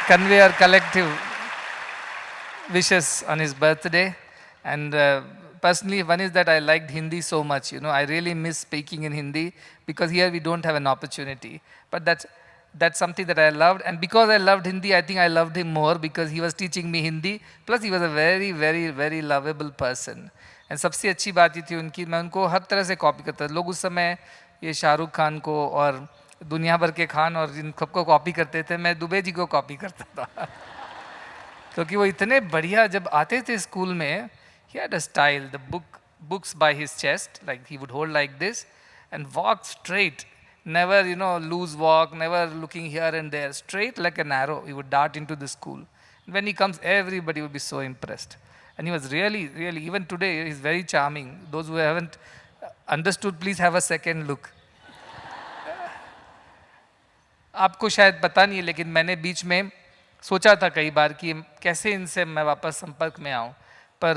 J: convey our collective wishes on his birthday. And personally, one is that I liked Hindi so much. I really miss speaking in Hindi because here we don't have an opportunity. But that's something that I loved. And because I loved Hindi, I think I loved him more because he was teaching me Hindi. Plus, he was a very, very, very lovable person. And सबसे अच्छी बात ये थी उनकी, मैं उनको हर तरह से कॉपी करता था. लोग उस समय ये शाहरुख खान को और दुनिया भर के खान और इन सबको कॉपी करते थे, मैं दुबे जी को कॉपी करता था. क्योंकि वो इतने बढ़िया जब आते थे स्कूल में, he had a style, the books by his chest, like he would hold like this and walk straight, never loose walk, never looking here and there, straight like an arrow. He would dart into the school. When he comes, everybody would be so impressed. And he was really, really, even today, he's very charming. Those who haven't understood, please have a second look. आपको शायद पता नहीं है, लेकिन मैंने बीच में सोचा था कई बार कि कैसे इनसे मैं वापस संपर्क में आऊं, पर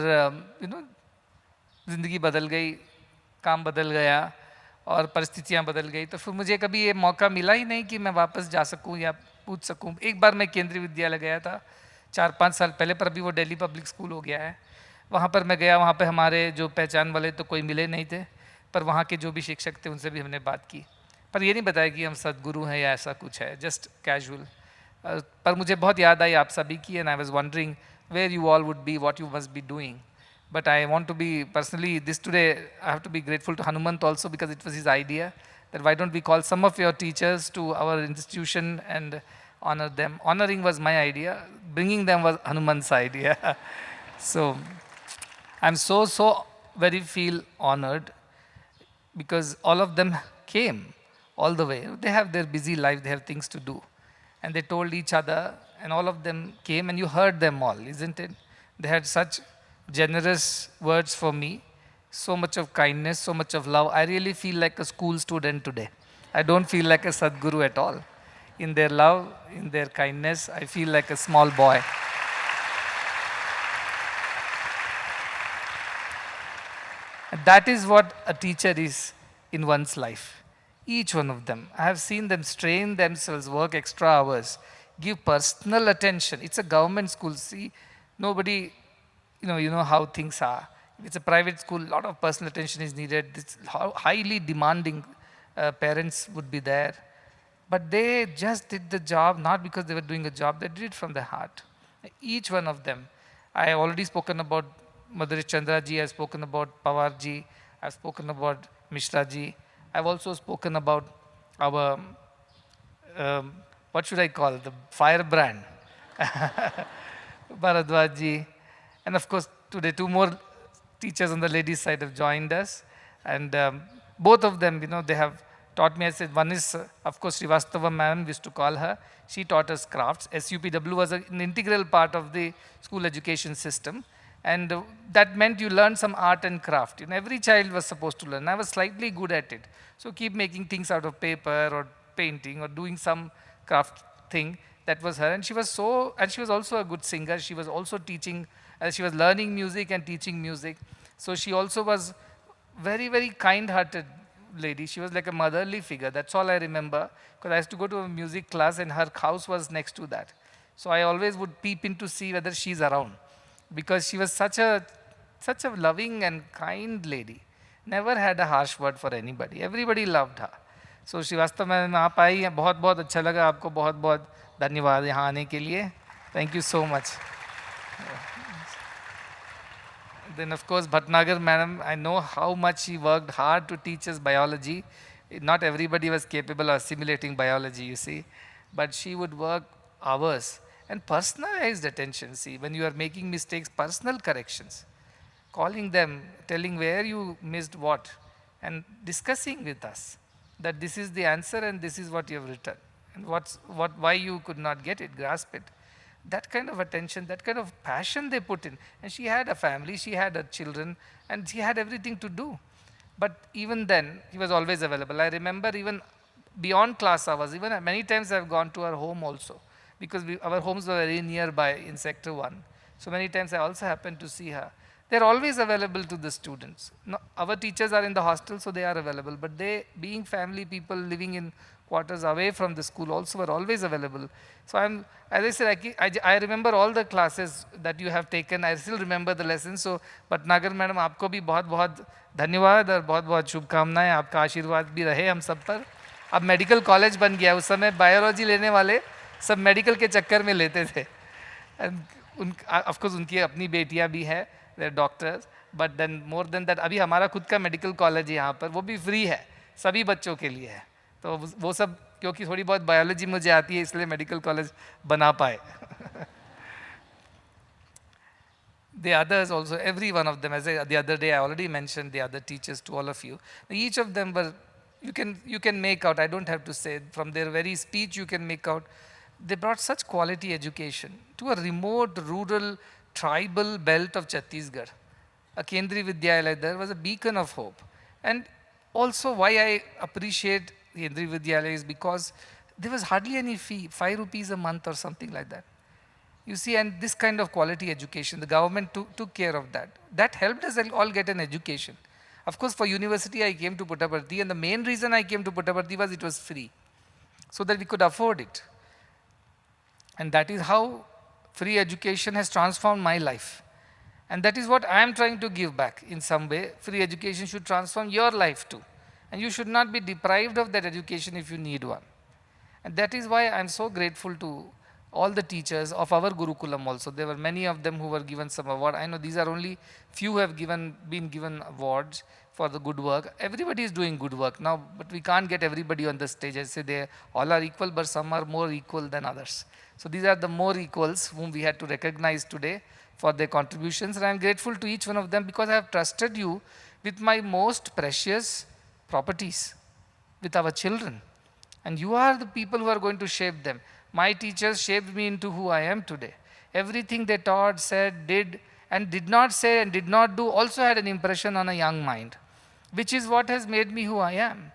J: ज़िंदगी बदल गई, काम बदल गया और परिस्थितियां बदल गई, तो फिर मुझे कभी ये मौका मिला ही नहीं कि मैं वापस जा सकूं या पूछ सकूं. एक बार मैं केंद्रीय विद्यालय गया था 4-5 साल पहले, पर अभी वो दिल्ली पब्लिक स्कूल हो गया है. वहाँ पर मैं गया, वहाँ पे हमारे जो पहचान वाले तो कोई मिले नहीं थे, पर वहाँ के जो भी शिक्षक थे उनसे भी हमने बात की. पर ये नहीं बताया कि हम सद्गुरु हैं या ऐसा कुछ है, जस्ट कैजुअल. पर मुझे बहुत याद आई आप सभी की, and I was wondering where you all would be, what you must be doing. But I want to be, personally, this today, I have to be grateful to Hanumant also because it was his idea that why don't we call some of your teachers to our institution and honor them. Honoring was my idea, bringing them was Hanumant's idea. So I'm so very feel honored because all of them came all the way. They have their busy life, they have things to do. And they told each other, and all of them came, and you heard them all, isn't it? They had such generous words for me, so much of kindness, so much of love. I really feel like a school student today. I don't feel like a Sadguru at all. In their love, in their kindness, I feel like a small boy. And that is what a teacher is in one's life. Each one of them. I have seen them strain themselves, work extra hours, give personal attention. It's a government school. See, nobody, you know how things are. If it's a private school, a lot of personal attention is needed. It's highly demanding parents would be there. But they just did the job, not because they were doing a job, they did it from their heart. Each one of them. I have already spoken about Madhuri Chandra ji, I have spoken about Pawar ji, I have spoken about Mishra ji. I have also spoken about our, what should I call, the firebrand, Bharadwaj ji. And of course, today 2 more teachers on the ladies' side have joined us. And both of them, they have taught me. I said, one is, of course, Srivastava ma'am, we used to call her. She taught us crafts. SUPW was an integral part of the school education system. And that meant you learned some art and craft. Every child was supposed to learn. I was slightly good at it. So keep making things out of paper or painting or doing some craft thing. That was her. And she was also a good singer. She was also teaching, she was learning music and teaching music. So she also was very, very kind-hearted lady. She was like a motherly figure. That's all I remember. Because I used to go to a music class and her house was next to that. So I always would peep in to see whether she's around. Because she was such a loving and kind lady. Never had a harsh word for anybody. Everybody loved her. So Srivastava ma'am आप आई हैं, बहुत बहुत अच्छा लगा, आपको बहुत बहुत धन्यवाद यहाँ आने के लिए. Thank you so much. Then of course Bhatnagar madam, I know how much she worked hard to teach us biology. Not everybody was capable of assimilating biology, you see. But she would work hours. And personalized attention, see, when you are making mistakes, personal corrections, calling them, telling where you missed what, and discussing with us that this is the answer and this is what you have written, and why you could not get it, grasp it. That kind of attention, that kind of passion they put in. And she had a family, she had her children, and she had everything to do. But even then, he was always available. I remember even beyond class hours, even many times I have gone to her home also. Because our homes were very nearby in Sector 1. So many times I also happened to see her. They are always available to the students. No, our teachers are in the hostel, so they are available. But they, being family people living in quarters away from the school, also were always available. So as I said, I remember all the classes that you have taken. I still remember the lessons. So, but Nagar madam, आपको भी बहुत बहुत धन्यवाद और बहुत बहुत शुभकामनाएं. आपका आशीर्वाद भी रहे हम सब पर. अब मेडिकल कॉलेज बन गया. उस समय बायोलॉजी लेने वाले सब मेडिकल के चक्कर में लेते थे. ऑफ कोर्स उनकी अपनी बेटियां भी हैं, they doctors, but then more than that अभी हमारा खुद का मेडिकल कॉलेज है यहाँ पर, वो भी फ्री है, सभी बच्चों के लिए है. तो वो सब क्योंकि थोड़ी बहुत बायोलॉजी मुझे आती है इसलिए मेडिकल कॉलेज बना पाए. The others also, every one of them, as the other day I already mentioned the other teachers to all of you. Each of them were, you can make out, I don't have to say, from their very speech you can make out, they brought such quality education to a remote, rural, tribal belt of Chhattisgarh. A Kendriya Vidyalaya there was a beacon of hope. And also why I appreciate Kendriya Vidyalaya is because there was hardly any fee, 5 rupees a month or something like that. You see, and this kind of quality education, the government took care of that. That helped us all get an education. Of course, for university, I came to Puttaparthi, and the main reason I came to Puttaparthi was it was free, so that we could afford it. And that is how free education has transformed my life. And that is what I am trying to give back in some way. Free education should transform your life too. And you should not be deprived of that education if you need one. And that is why I am so grateful to all the teachers of our Gurukulam also. There were many of them who were given some award. I know these are only few who have been given awards for the good work. Everybody is doing good work now, but we can't get everybody on the stage. I say they all are equal, but some are more equal than others. So these are the more equals whom we had to recognize today for their contributions. And I am grateful to each one of them because I have trusted you with my most precious properties, with our children. And you are the people who are going to shape them. My teachers shaped me into who I am today. Everything they taught, said, did, and did not say and did not do also had an impression on a young mind, which is what has made me who I am.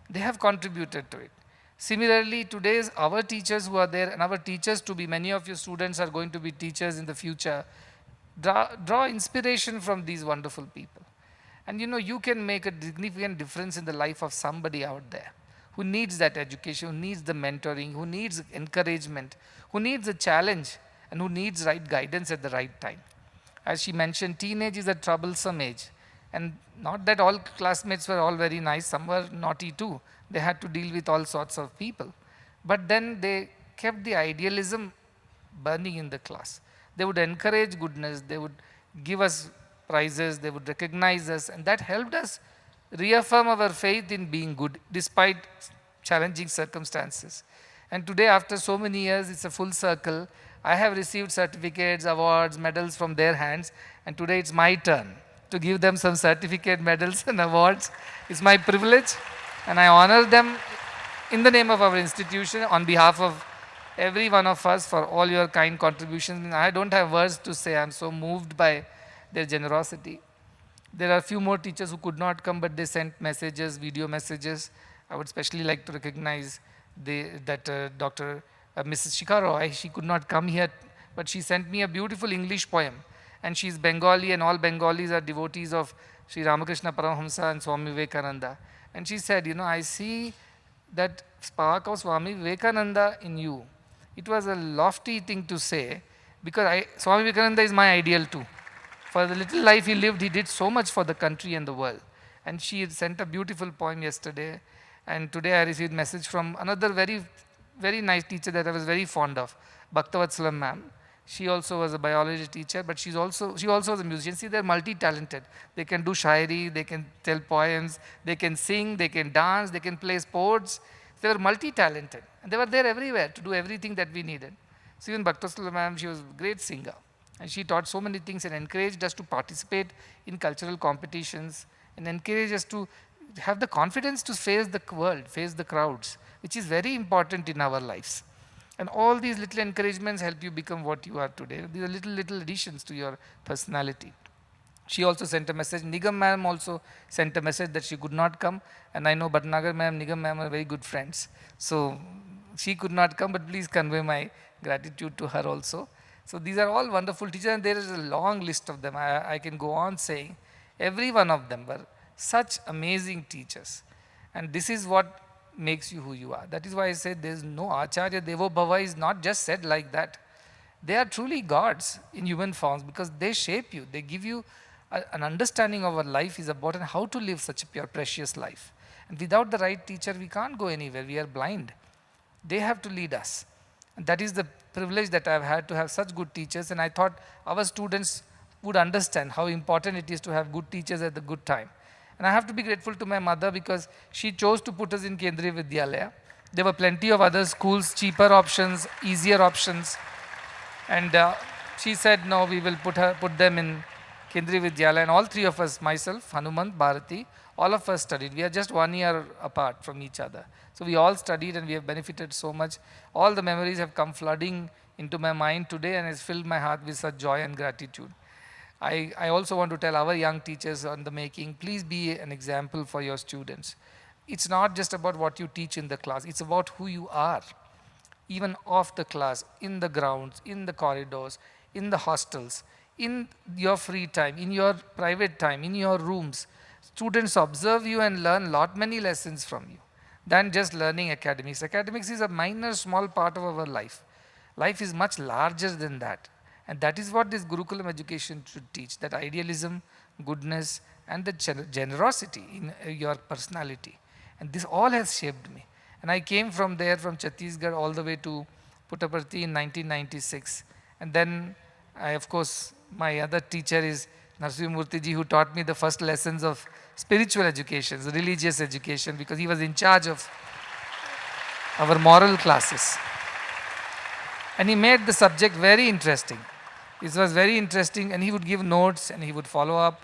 J: They have contributed to it. Similarly, today's our teachers who are there, and our teachers to be, many of your students are going to be teachers in the future, draw inspiration from these wonderful people. And you know, you can make a significant difference in the life of somebody out there who needs that education, who needs the mentoring, who needs encouragement, who needs a challenge, and who needs right guidance at the right time. As she mentioned, teenage is a troublesome age. And not that all classmates were all very nice, some were naughty too. They had to deal with all sorts of people. But then they kept the idealism burning in the class. They would encourage goodness, they would give us prizes, they would recognize us, and that helped us reaffirm our faith in being good despite challenging circumstances. And today, after so many years, it's a full circle. I have received certificates, awards, medals from their hands, and today it's my turn to give them some certificate, medals and awards. It's my privilege, and I honor them in the name of our institution, on behalf of every one of us, for all your kind contributions. I don't have words to say. I'm so moved by their generosity. There are a few more teachers who could not come, but they sent messages, video messages. I would especially like to recognize Dr. Mrs. Shikha. She could not come here, but she sent me a beautiful English poem. And she's Bengali, and all Bengalis are devotees of Sri Ramakrishna Paramahamsa and Swami Vivekananda. And she said, I see that spark of Swami Vivekananda in you. It was a lofty thing to say, because Swami Vivekananda is my ideal too. For the little life he lived, he did so much for the country and the world. And she had sent a beautiful poem yesterday. And today I received a message from another very, very nice teacher that I was very fond of, Bhaktavatsala ma'am. She also was a biology teacher, but she also was a musician. See, they're multi-talented. They can do shairi, they can tell poems, they can sing, they can dance, they can play sports. They were multi-talented. And they were there everywhere to do everything that we needed. So even Bhaktavatsala ma'am, she was a great singer. And she taught so many things and encouraged us to participate in cultural competitions and encouraged us to have the confidence to face the world, face the crowds, which is very important in our lives. And all these little encouragements help you become what you are today. These are little additions to your personality. She also sent a message. Nigam ma'am also sent a message that she could not come. And I know Bhatnagar ma'am, Nigam ma'am are very good friends. So she could not come, but please convey my gratitude to her also. So these are all wonderful teachers, and there is a long list of them. I can go on saying every one of them were such amazing teachers. And this is what makes you who you are. That is why I said there is no Acharya Devo Bhava is not just said like that. They are truly gods in human forms, because they shape you. They give you an understanding of what life is about and how to live such a pure, precious life. And without the right teacher, we can't go anywhere. We are blind. They have to lead us. And that is the privilege that I've had, to have such good teachers. And I thought our students would understand how important it is to have good teachers at the good time. And I have to be grateful to my mother, because she chose to put us in Kendriya Vidyalaya. There were plenty of other schools, cheaper options, easier options. And she said, no, we will put them in Kendriya Vidyalaya. And all three of us, myself, Hanumant, Bharati, all of us studied. We are just 1 year apart from each other. So we all studied, and we have benefited so much. All the memories have come flooding into my mind today, and has filled my heart with such joy and gratitude. I also want to tell our young teachers on the making, please be an example for your students. It's not just about what you teach in the class, it's about who you are. Even off the class, in the grounds, in the corridors, in the hostels, in your free time, in your private time, in your rooms. Students observe you and learn many lessons from you than just learning academics. Academics is a minor, small part of our life. Life is much larger than that. And that is what this Gurukulam education should teach, that idealism, goodness, and the generosity in your personality. And this all has shaped me. And I came from there, from Chhattisgarh, all the way to Puttaparthi in 1996. And then, of course, my other teacher is Narasimhamurthy ji, who taught me the first lessons of spiritual education, religious education, because he was in charge of our moral classes. And he made the subject very interesting. It was very interesting, and he would give notes and he would follow up.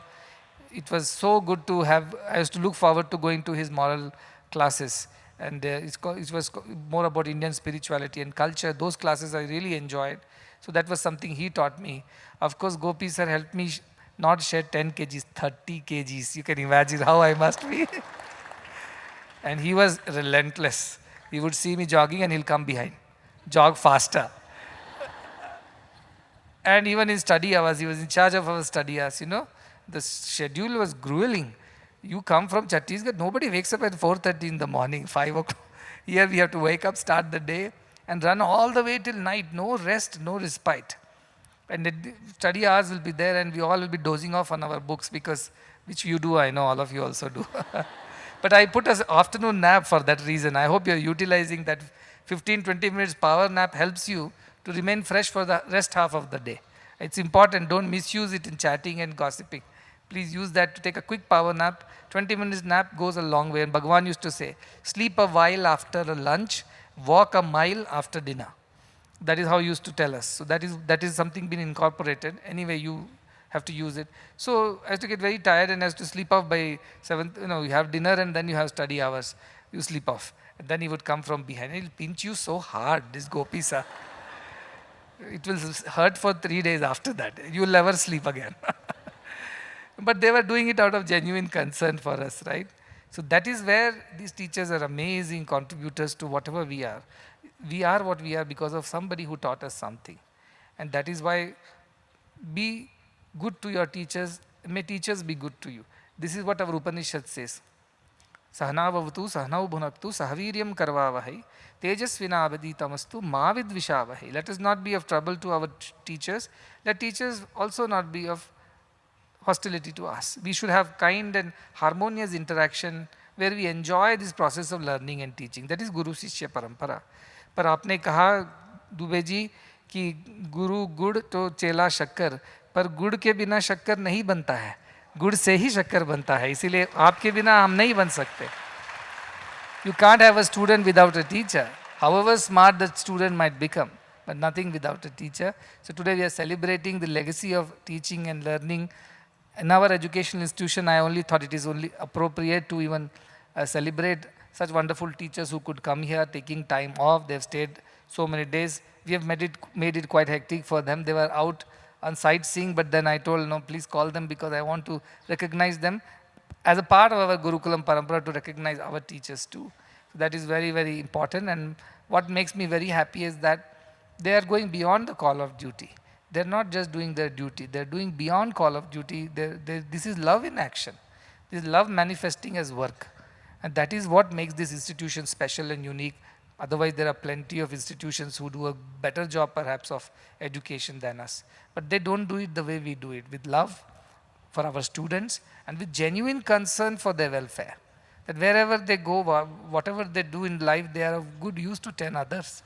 J: It was so good to have. I used to look forward to going to his moral classes. And it was more about Indian spirituality and culture. Those classes I really enjoyed. So that was something he taught me. Of course, Gopi sir helped me not shed 10 kgs, 30 kgs. You can imagine how I must be. And he was relentless. He would see me jogging and he'll come behind. Jog faster. And even in study hours, he was in charge of our study hours, The schedule was grueling. You come from Chhattisgarh, nobody wakes up at 4:30 in the morning, 5 o'clock. Here we have to wake up, start the day, and run all the way till night. No rest, no respite. And the study hours will be there, and we all will be dozing off on our books, because, which you do, I know, all of you also do. But I put an afternoon nap for that reason. I hope you're utilizing that 15-20 minutes power nap helps you to remain fresh for the rest half of the day. It's important, don't misuse it in chatting and gossiping. Please use that to take a quick power nap. 20 minutes nap goes a long way. And Bhagwan used to say, sleep a while after a lunch, walk a mile after dinner. That is how he used to tell us. So that is something been incorporated. Anyway, you have to use it. So I used to get very tired and I used to sleep off by 7, you have dinner and then you have study hours. You sleep off. And then he would come from behind. He'll pinch you so hard, this Gopisa. It will hurt for 3 days after that. You will never sleep again. But they were doing it out of genuine concern for us, right? So that is where these teachers are amazing contributors to whatever we are. We are what we are because of somebody who taught us something. And that is why be good to your teachers. May teachers be good to you. This is what our Upanishad says. Sahana vavatu sahanau bhunaktu sahaviryam karvavahai tejasvina avaditamastu ma vidvishavahai. Let us not be of trouble to our teachers. Let teachers also not be of hostility to us. We should have kind and harmonious interaction where we enjoy this process of learning and teaching. That is Guru Shishya Parampara. पर आपने कहा दुबे जी कि गुरु गुड़ तो चेला शक्कर, पर गुड़ के बिना शक्कर नहीं बनता है, गुड़ से ही शक्कर बनता है, इसीलिए आपके बिना हम नहीं बन सकते. You can't have a student without a teacher, however smart the student might become, but nothing without a teacher. So today we are celebrating the legacy of teaching and learning. In our educational institution, I only thought it is only appropriate to even celebrate such wonderful teachers who could come here taking time off. They've stayed so many days. We have made it quite hectic for them. They were out on sightseeing, but then I told, no, please call them because I want to recognize them as a part of our Gurukulam Parampara, to recognize our teachers too. So that is very, very important. And what makes me very happy is that they are going beyond the call of duty. They're not just doing their duty. They're doing beyond call of duty. This is love in action. This is love manifesting as work. And that is what makes this institution special and unique. Otherwise, there are plenty of institutions who do a better job perhaps of education than us. But they don't do it the way we do it, with love for our students and with genuine concern for their welfare. That wherever they go, whatever they do in life, they are of good use to 10 others.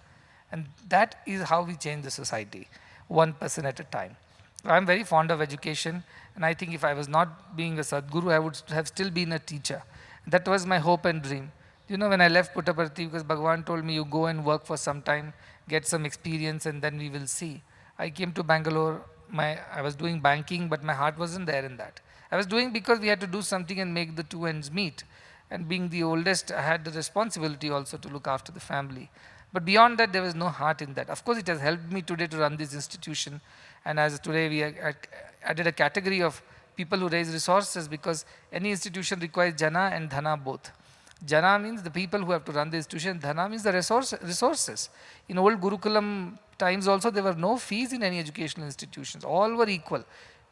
J: And that is how we change the society, one person at a time. I'm very fond of education, and I think if I was not being a Sadguru, I would have still been a teacher. That was my hope and dream. When I left Puttaparthi, because Bhagwan told me, you go and work for some time, get some experience, and then we will see. I came to Bangalore. I was doing banking, but my heart wasn't there in that. I was doing because we had to do something and make the two ends meet. And being the oldest, I had the responsibility also to look after the family. But beyond that, there was no heart in that. Of course, it has helped me today to run this institution. And as today, we added a category of people who raise resources, because any institution requires jana and dhana both. Jana means the people who have to run the institution. Dhana means the resources. In old Gurukulam times also, there were no fees in any educational institutions. All were equal.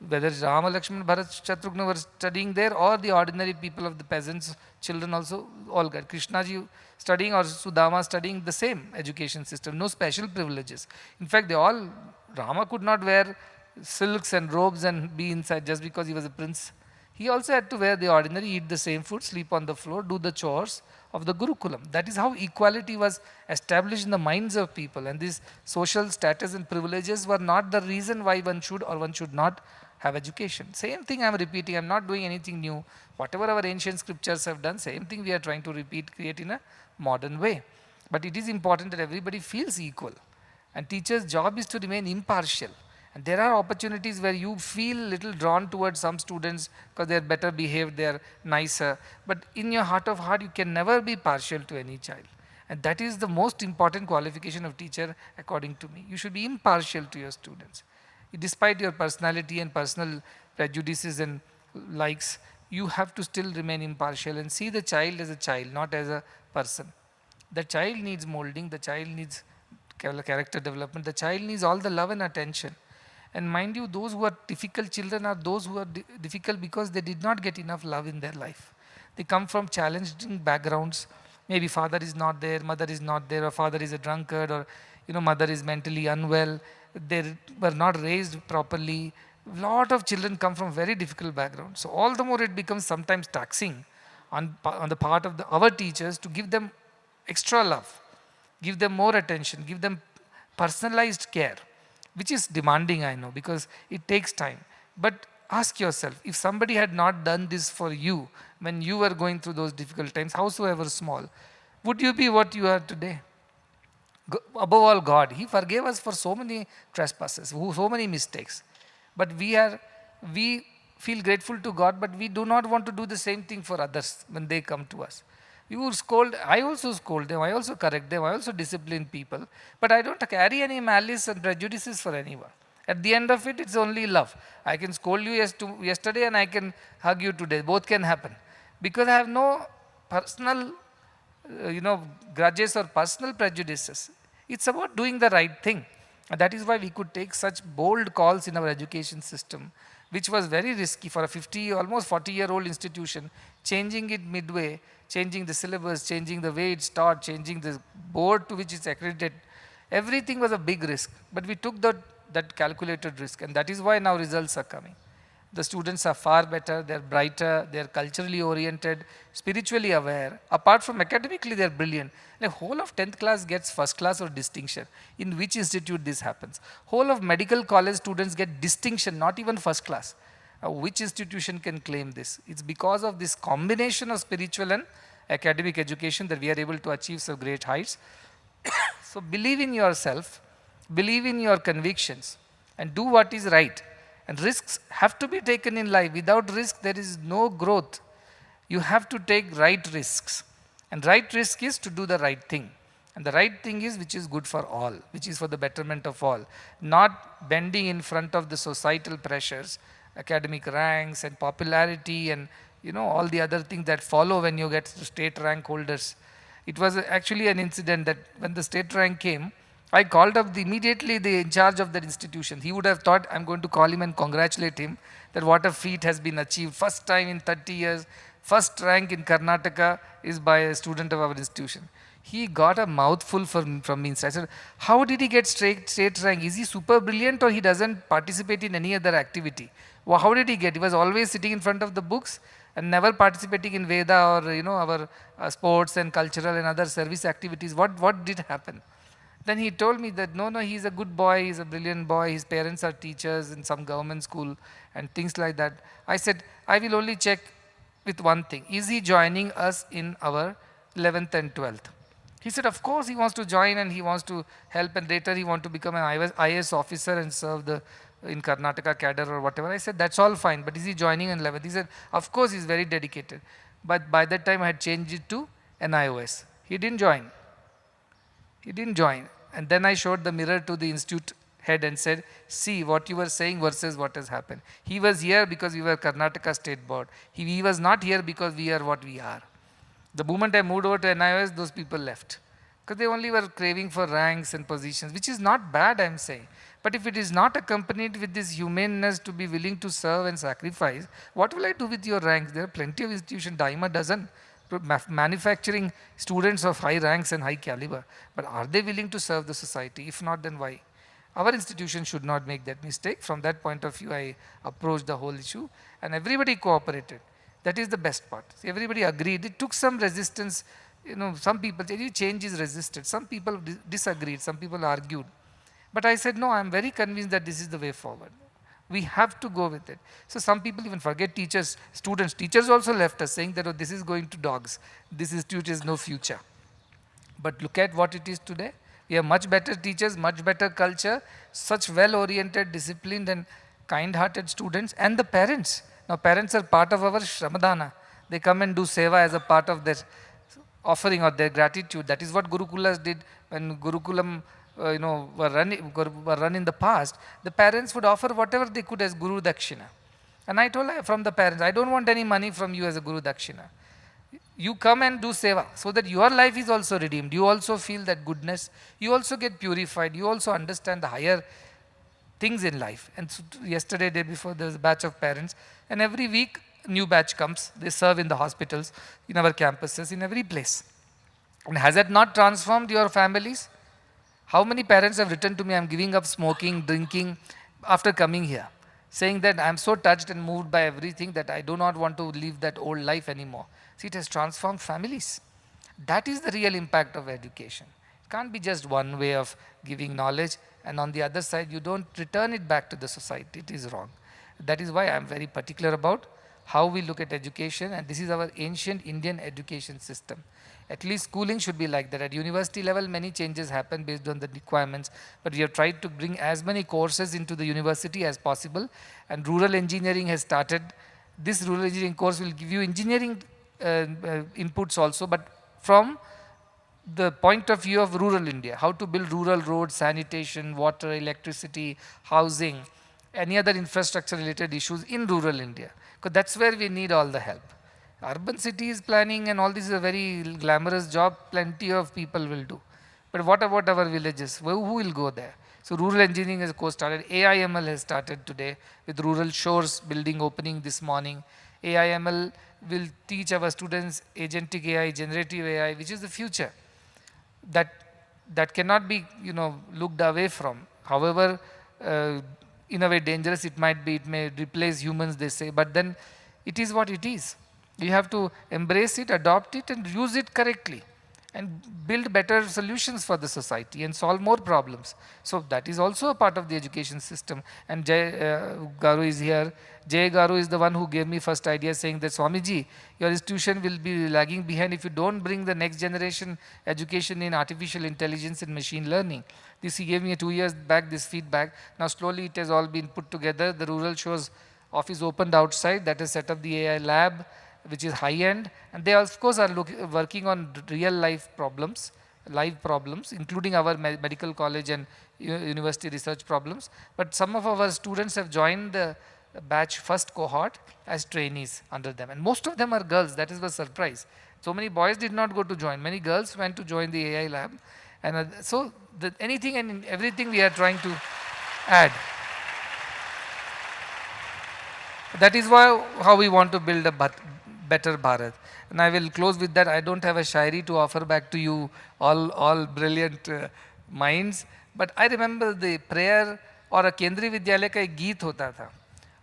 J: Whether Rama, Lakshman, Bharat, Shatrugna were studying there, or the ordinary people of the peasants, children also, all got. Krishnaji studying or Sudama studying, the same education system. No special privileges. In fact, Rama could not wear silks and robes and be inside just because he was a prince. He also had to wear the ordinary, eat the same food, sleep on the floor, do the chores of the Gurukulam. That is how equality was established in the minds of people. And these social status and privileges were not the reason why one should or one should not have education. Same thing I am repeating. I am not doing anything new. Whatever our ancient scriptures have done, same thing we are trying to create in a modern way. But it is important that everybody feels equal. And teachers' job is to remain impartial. And there are opportunities where you feel little drawn towards some students because they are better behaved, they are nicer. But in your heart of heart, you can never be partial to any child. And that is the most important qualification of teacher, according to me. You should be impartial to your students. Despite your personality and personal prejudices and likes, you have to still remain impartial and see the child as a child, not as a person. The child needs molding, the child needs character development, the child needs all the love and attention. And mind you, those who are difficult children are those who are difficult because they did not get enough love in their life. They come from challenging backgrounds. Maybe father is not there, mother is not there, or father is a drunkard, or mother is mentally unwell. They were not raised properly. Lot of children come from very difficult backgrounds. So all the more it becomes sometimes taxing on the part of our teachers to give them extra love, give them more attention, give them personalized care, which is demanding, I know, because it takes time. But ask yourself, if somebody had not done this for you when you were going through those difficult times, howsoever small, would you be what you are today? Above all, God, He forgave us for so many trespasses, so many mistakes. But we feel grateful to God, but we do not want to do the same thing for others when they come to us. You scold, I also scold them, I also correct them, I also discipline people, but I don't carry any malice and prejudices for anyone. At the end of it, it's only love. I can scold you yesterday and I can hug you today. Both can happen. Because I have no personal, grudges or personal prejudices. It's about doing the right thing. And that is why we could take such bold calls in our education system, which was very risky for a almost 40-year-old institution, changing it midway, changing the syllabus, changing the way it's taught, changing the board to which it's accredited. Everything was a big risk. But we took that calculated risk, and that is why now results are coming. The students are far better, they're brighter, they're culturally oriented, spiritually aware. Apart from academically, they're brilliant. The whole of 10th class gets first class or distinction. In which institute this happens? Whole of medical college students get distinction, not even first class. Which institution can claim this? It's because of this combination of spiritual and academic education that we are able to achieve some great heights. So believe in yourself, believe in your convictions, and do what is right. And risks have to be taken in life. Without risk, there is no growth. You have to take right risks. And right risk is to do the right thing. And the right thing is which is good for all, which is for the betterment of all. Not bending in front of the societal pressures, academic ranks and popularity and all the other things that follow when you get to state rank holders. It was actually an incident that when the state rank came, I called up immediately the in charge of that institution. He would have thought I'm going to call him and congratulate him that what a feat has been achieved. First time in 30 years, first rank in Karnataka is by a student of our institution. He got a mouthful from me. I said, how did he get state rank? Is he super brilliant or he doesn't participate in any other activity? Well, how did he get? He was always sitting in front of the books and never participating in Veda or our sports and cultural and other service activities. What did happen? Then he told me that no, he's a good boy, he's a brilliant boy, his parents are teachers in some government school and things like that. I said, I will only check with one thing. Is he joining us in our 11th and 12th? He said, of course he wants to join and he wants to help, and later he wants to become an IAS officer and serve in Karnataka cadre or whatever. I said, that's all fine, but is he joining in 11th? He said, of course he's very dedicated. But by that time I had changed it to NIOS. He didn't join. And then I showed the mirror to the institute head and said, see what you were saying versus what has happened. He was here because we were Karnataka State Board. He was not here because we are what we are. The moment I moved over to NIOS, those people left. Because they only were craving for ranks and positions, which is not bad, I'm saying. But if it is not accompanied with this humaneness to be willing to serve and sacrifice, what will I do with your ranks? There are plenty of institutions, dime a dozen, manufacturing students of high ranks and high caliber. But are they willing to serve the society? If not, then why? Our institution should not make that mistake. From that point of view, I approached the whole issue and everybody cooperated. That is the best part. Everybody agreed. It took some resistance. Some people, any change is resisted. Some people disagreed. Some people argued. But I said, no, I'm very convinced that this is the way forward. We have to go with it. So some people even forget teachers, students. Teachers also left us saying that, oh, this is going to dogs. This institute is no future. But look at what it is today. We have much better teachers, much better culture, such well-oriented, disciplined and kind-hearted students, and the parents. Now parents are part of our Shramadana. They come and do seva as a part of their offering or their gratitude. That is what Gurukulas did when Gurukulam were run in the past. The parents would offer whatever they could as Guru Dakshina. And I told from the parents, I don't want any money from you as a Guru Dakshina. You come and do seva so that your life is also redeemed. You also feel that goodness. You also get purified. You also understand the higher things in life. And so yesterday, day before, there was a batch of parents. And every week, new batch comes, they serve in the hospitals, in our campuses, in every place. And has that not transformed your families? How many parents have written to me, I'm giving up smoking, drinking after coming here, saying that I'm so touched and moved by everything that I do not want to live that old life anymore. See, it has transformed families. That is the real impact of education. It can't be just one way of giving knowledge and on the other side you don't return it back to the society. It is wrong. That is why I'm very particular about how we look at education, and this is our ancient Indian education system. At least schooling should be like that. At university level, many changes happen based on the requirements, but we have tried to bring as many courses into the university as possible, and rural engineering has started. This rural engineering course will give you engineering inputs also, but from the point of view of rural India, how to build rural roads, sanitation, water, electricity, housing, any other infrastructure related issues in rural India, because that's where we need all the help. Urban cities planning and all this is a very glamorous job, plenty of people will do. But what about our villages? Who will go there? So rural engineering has course started. AIML has started today with rural shores building opening this morning. AIML will teach our students agentic AI, generative AI, which is the future. That cannot be, looked away from. However, in a way dangerous it might be, it may replace humans, they say, but then it is what it is. You have to embrace it, adopt it, and use it correctly, and build better solutions for the society and solve more problems. So that is also a part of the education system. And Jay Garu is here. Jay Garu is the one who gave me first idea, saying that Swamiji, your institution will be lagging behind if you don't bring the next generation education in artificial intelligence and machine learning. This he gave me 2 years back, this feedback. Now slowly it has all been put together. The Rural Shores office opened outside, that has set up the AI lab, which is high-end, and they of course are working on real life problems, live problems, including our medical college and university research problems. But some of our students have joined the batch first cohort as trainees under them, and most of them are girls. That is the surprise. So many boys did not go to join, many girls went to join the AI lab, and so anything and everything we are trying to add. That is how we want to build a better Bharat. And I will close with that. I don't have a shairi to offer back to you, all brilliant minds, but I remember the prayer, और केंद्रीय विद्यालय का एक गीत होता था,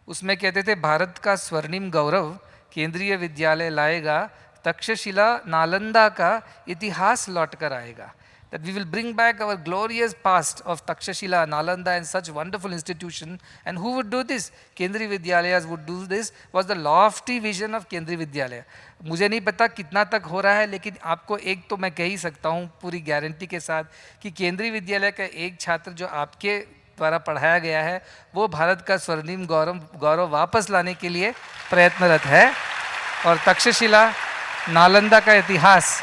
J: उसमें कहते थे भारत का स्वर्णिम गौरव केंद्रीय विद्यालय लाएगा, तक्षशिला नालंदा का इतिहास लौट कर आएगा. That we will bring back our glorious past of Takshashila, Nalanda and such wonderful institution. And who would do this? Kendriya Vidyalayas would do this, was the lofty vision of Kendriya Vidyalaya. मुझे नहीं पता कितना तक हो रहा है, लेकिन आपको एक तो मैं कह ही सकता हूँ पूरी गारंटी के साथ कि केंद्रीय विद्यालय का एक छात्र जो आपके द्वारा पढ़ाया गया है, वो भारत का स्वर्णिम गौरव वापस लाने के लिए प्रयत्नरत है. और तक्षशिला, नालंदा का इतिहास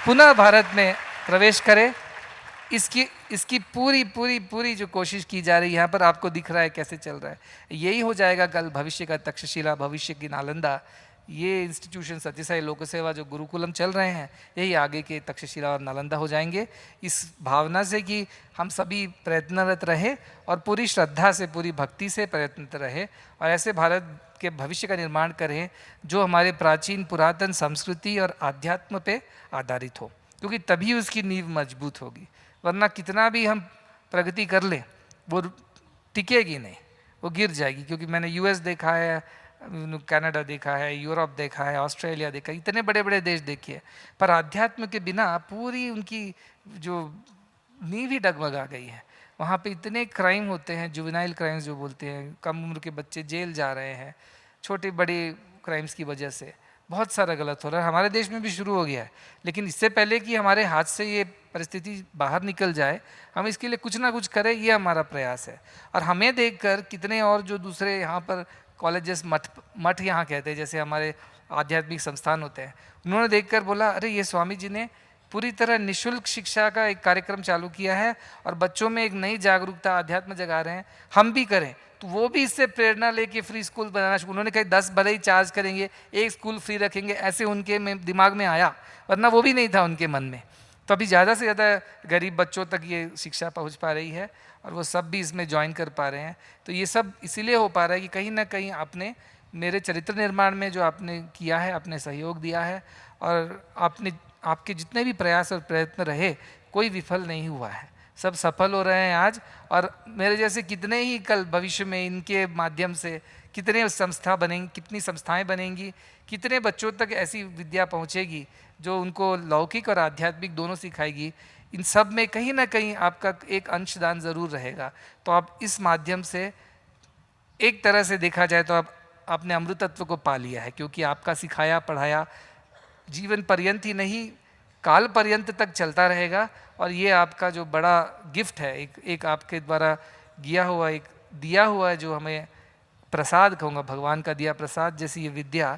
J: पुनः भारत में प्रवेश करे, इसकी पूरी जो कोशिश की जा रही है यहाँ पर, आपको दिख रहा है कैसे चल रहा है. यही हो जाएगा कल भविष्य का तक्षशिला, भविष्य की नालंदा. ये इंस्टीट्यूशन सत्य साई लोक सेवा जो गुरुकुलम चल रहे हैं, यही आगे के तक्षशिला और नालंदा हो जाएंगे. इस भावना से कि हम सभी प्रयत्नरत रहे और पूरी श्रद्धा से, पूरी भक्ति से प्रयत्नरत रहे और ऐसे भारत के भविष्य का निर्माण करें जो हमारे प्राचीन पुरातन संस्कृति और आध्यात्म पे आधारित हो, क्योंकि तभी उसकी नींव मजबूत होगी. वरना कितना भी हम प्रगति कर लें वो टिकेगी नहीं, वो गिर जाएगी. क्योंकि मैंने यूएस देखा है, कनाडा देखा है, यूरोप देखा है, ऑस्ट्रेलिया देखा है, इतने बड़े बड़े देश देखिए, पर आध्यात्म के बिना पूरी उनकी जो नींव ही डगमगा गई है. वहाँ पे इतने क्राइम होते हैं, जुवेनाइल क्राइम्स जो बोलते हैं, कम उम्र के बच्चे जेल जा रहे हैं छोटे बड़े क्राइम्स की वजह से. बहुत सारा गलत हो रहा है, हमारे देश में भी शुरू हो गया है. लेकिन इससे पहले कि हमारे हाथ से ये परिस्थिति बाहर निकल जाए, हम इसके लिए कुछ ना कुछ करें, ये हमारा प्रयास है. और हमें देखकर कितने और जो दूसरे यहाँ पर कॉलेजेस, मठ यहाँ कहते हैं, जैसे हमारे आध्यात्मिक संस्थान होते हैं, उन्होंने देखकर बोला, अरे ये स्वामी जी ने पूरी तरह निःशुल्क शिक्षा का एक कार्यक्रम चालू किया है और बच्चों में एक नई जागरूकता, आध्यात्म जगा रहे हैं, हम भी करें. तो वो भी इससे प्रेरणा लेके फ्री स्कूल बनाना शुरू. उन्होंने कहा 10 भले ही चार्ज करेंगे, एक स्कूल फ्री रखेंगे, ऐसे उनके दिमाग में आया, वरना वो भी नहीं था उनके मन में. तो अभी ज़्यादा से ज़्यादा गरीब बच्चों तक ये शिक्षा पहुंच पा रही है और वो सब भी इसमें ज्वाइन कर पा रहे हैं. तो ये सब इसीलिए हो पा रहा है कि कहीं ना कहीं आपने मेरे चरित्र निर्माण में जो आपने किया है, आपने सहयोग दिया है, और आपके जितने भी प्रयास और प्रयत्न रहे, कोई विफल नहीं हुआ है, सब सफल हो रहे हैं आज। और मेरे जैसे कितने ही कल भविष्य में इनके माध्यम से कितने संस्था बनेंगी, कितनी संस्थाएं बनेंगी, कितने बच्चों तक ऐसी विद्या पहुंचेगी जो उनको लौकिक और आध्यात्मिक दोनों सिखाएगी। इन सब में कहीं ना कहीं आपका एक अंशदान ज़रूर रहेगा। तो आप इस माध्यम से एक तरह से देखा जाए तो आपने अमृतत्व को पा लिया है, क्योंकि आपका सिखाया पढ़ाया जीवन पर्यंत ही नहीं, काल पर्यंत तक चलता रहेगा। और ये आपका जो बड़ा गिफ्ट है, एक आपके द्वारा दिया हुआ जो हमें प्रसाद कहूँगा, भगवान का दिया प्रसाद जैसी ये विद्या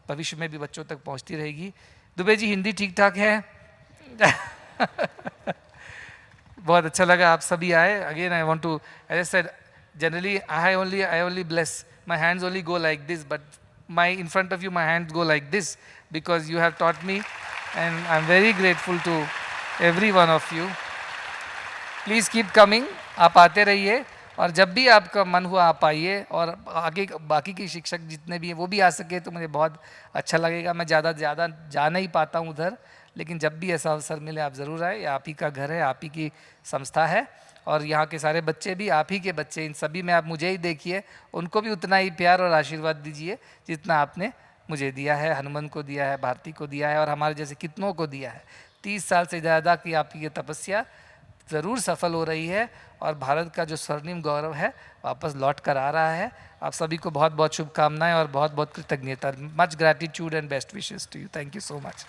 J: भविष्य में भी बच्चों तक पहुँचती रहेगी। दुबे जी, हिंदी ठीक ठाक है? बहुत अच्छा लगा आप सभी आए। Again I want to, as I said, generally I only bless, my hands only go like this, but in front of you my hands go like this, because you have taught me, and I'm very grateful to every one of you. Please keep coming, आप आते रहिए, और जब भी आपका मन हुआ आप आइए, और आगे बाकी के शिक्षक जितने भी हैं वो भी आ सके तो मुझे बहुत अच्छा लगेगा। मैं ज़्यादा जा नहीं पाता हूँ उधर, लेकिन जब भी ऐसा अवसर मिले आप ज़रूर आए। ये आप ही का घर है, आप ही की संस्था है, और यहाँ के सारे बच्चे भी आप ही के बच्चे। इन सभी में आप मुझे ही देखिए, उनको भी उतना ही प्यार और आशीर्वाद दीजिए जितना आपने मुझे दिया है, हनुमान को दिया है, भारती को दिया है, और हमारे जैसे कितनों को दिया है। 30 साल से ज़्यादा की आपकी ये तपस्या ज़रूर सफल हो रही है, और भारत का जो स्वर्णिम गौरव है वापस लौट कर आ रहा है। आप सभी को बहुत बहुत शुभकामनाएं और बहुत बहुत कृतज्ञता। Much gratitude and best wishes to you. Thank you so much.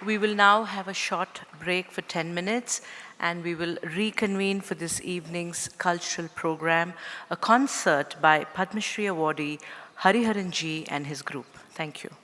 B: We will now have a short break for 10 minutes, and we will reconvene for this evening's cultural program, a concert by Padma Shri awardee Hariharan Ji and his group. Thank you.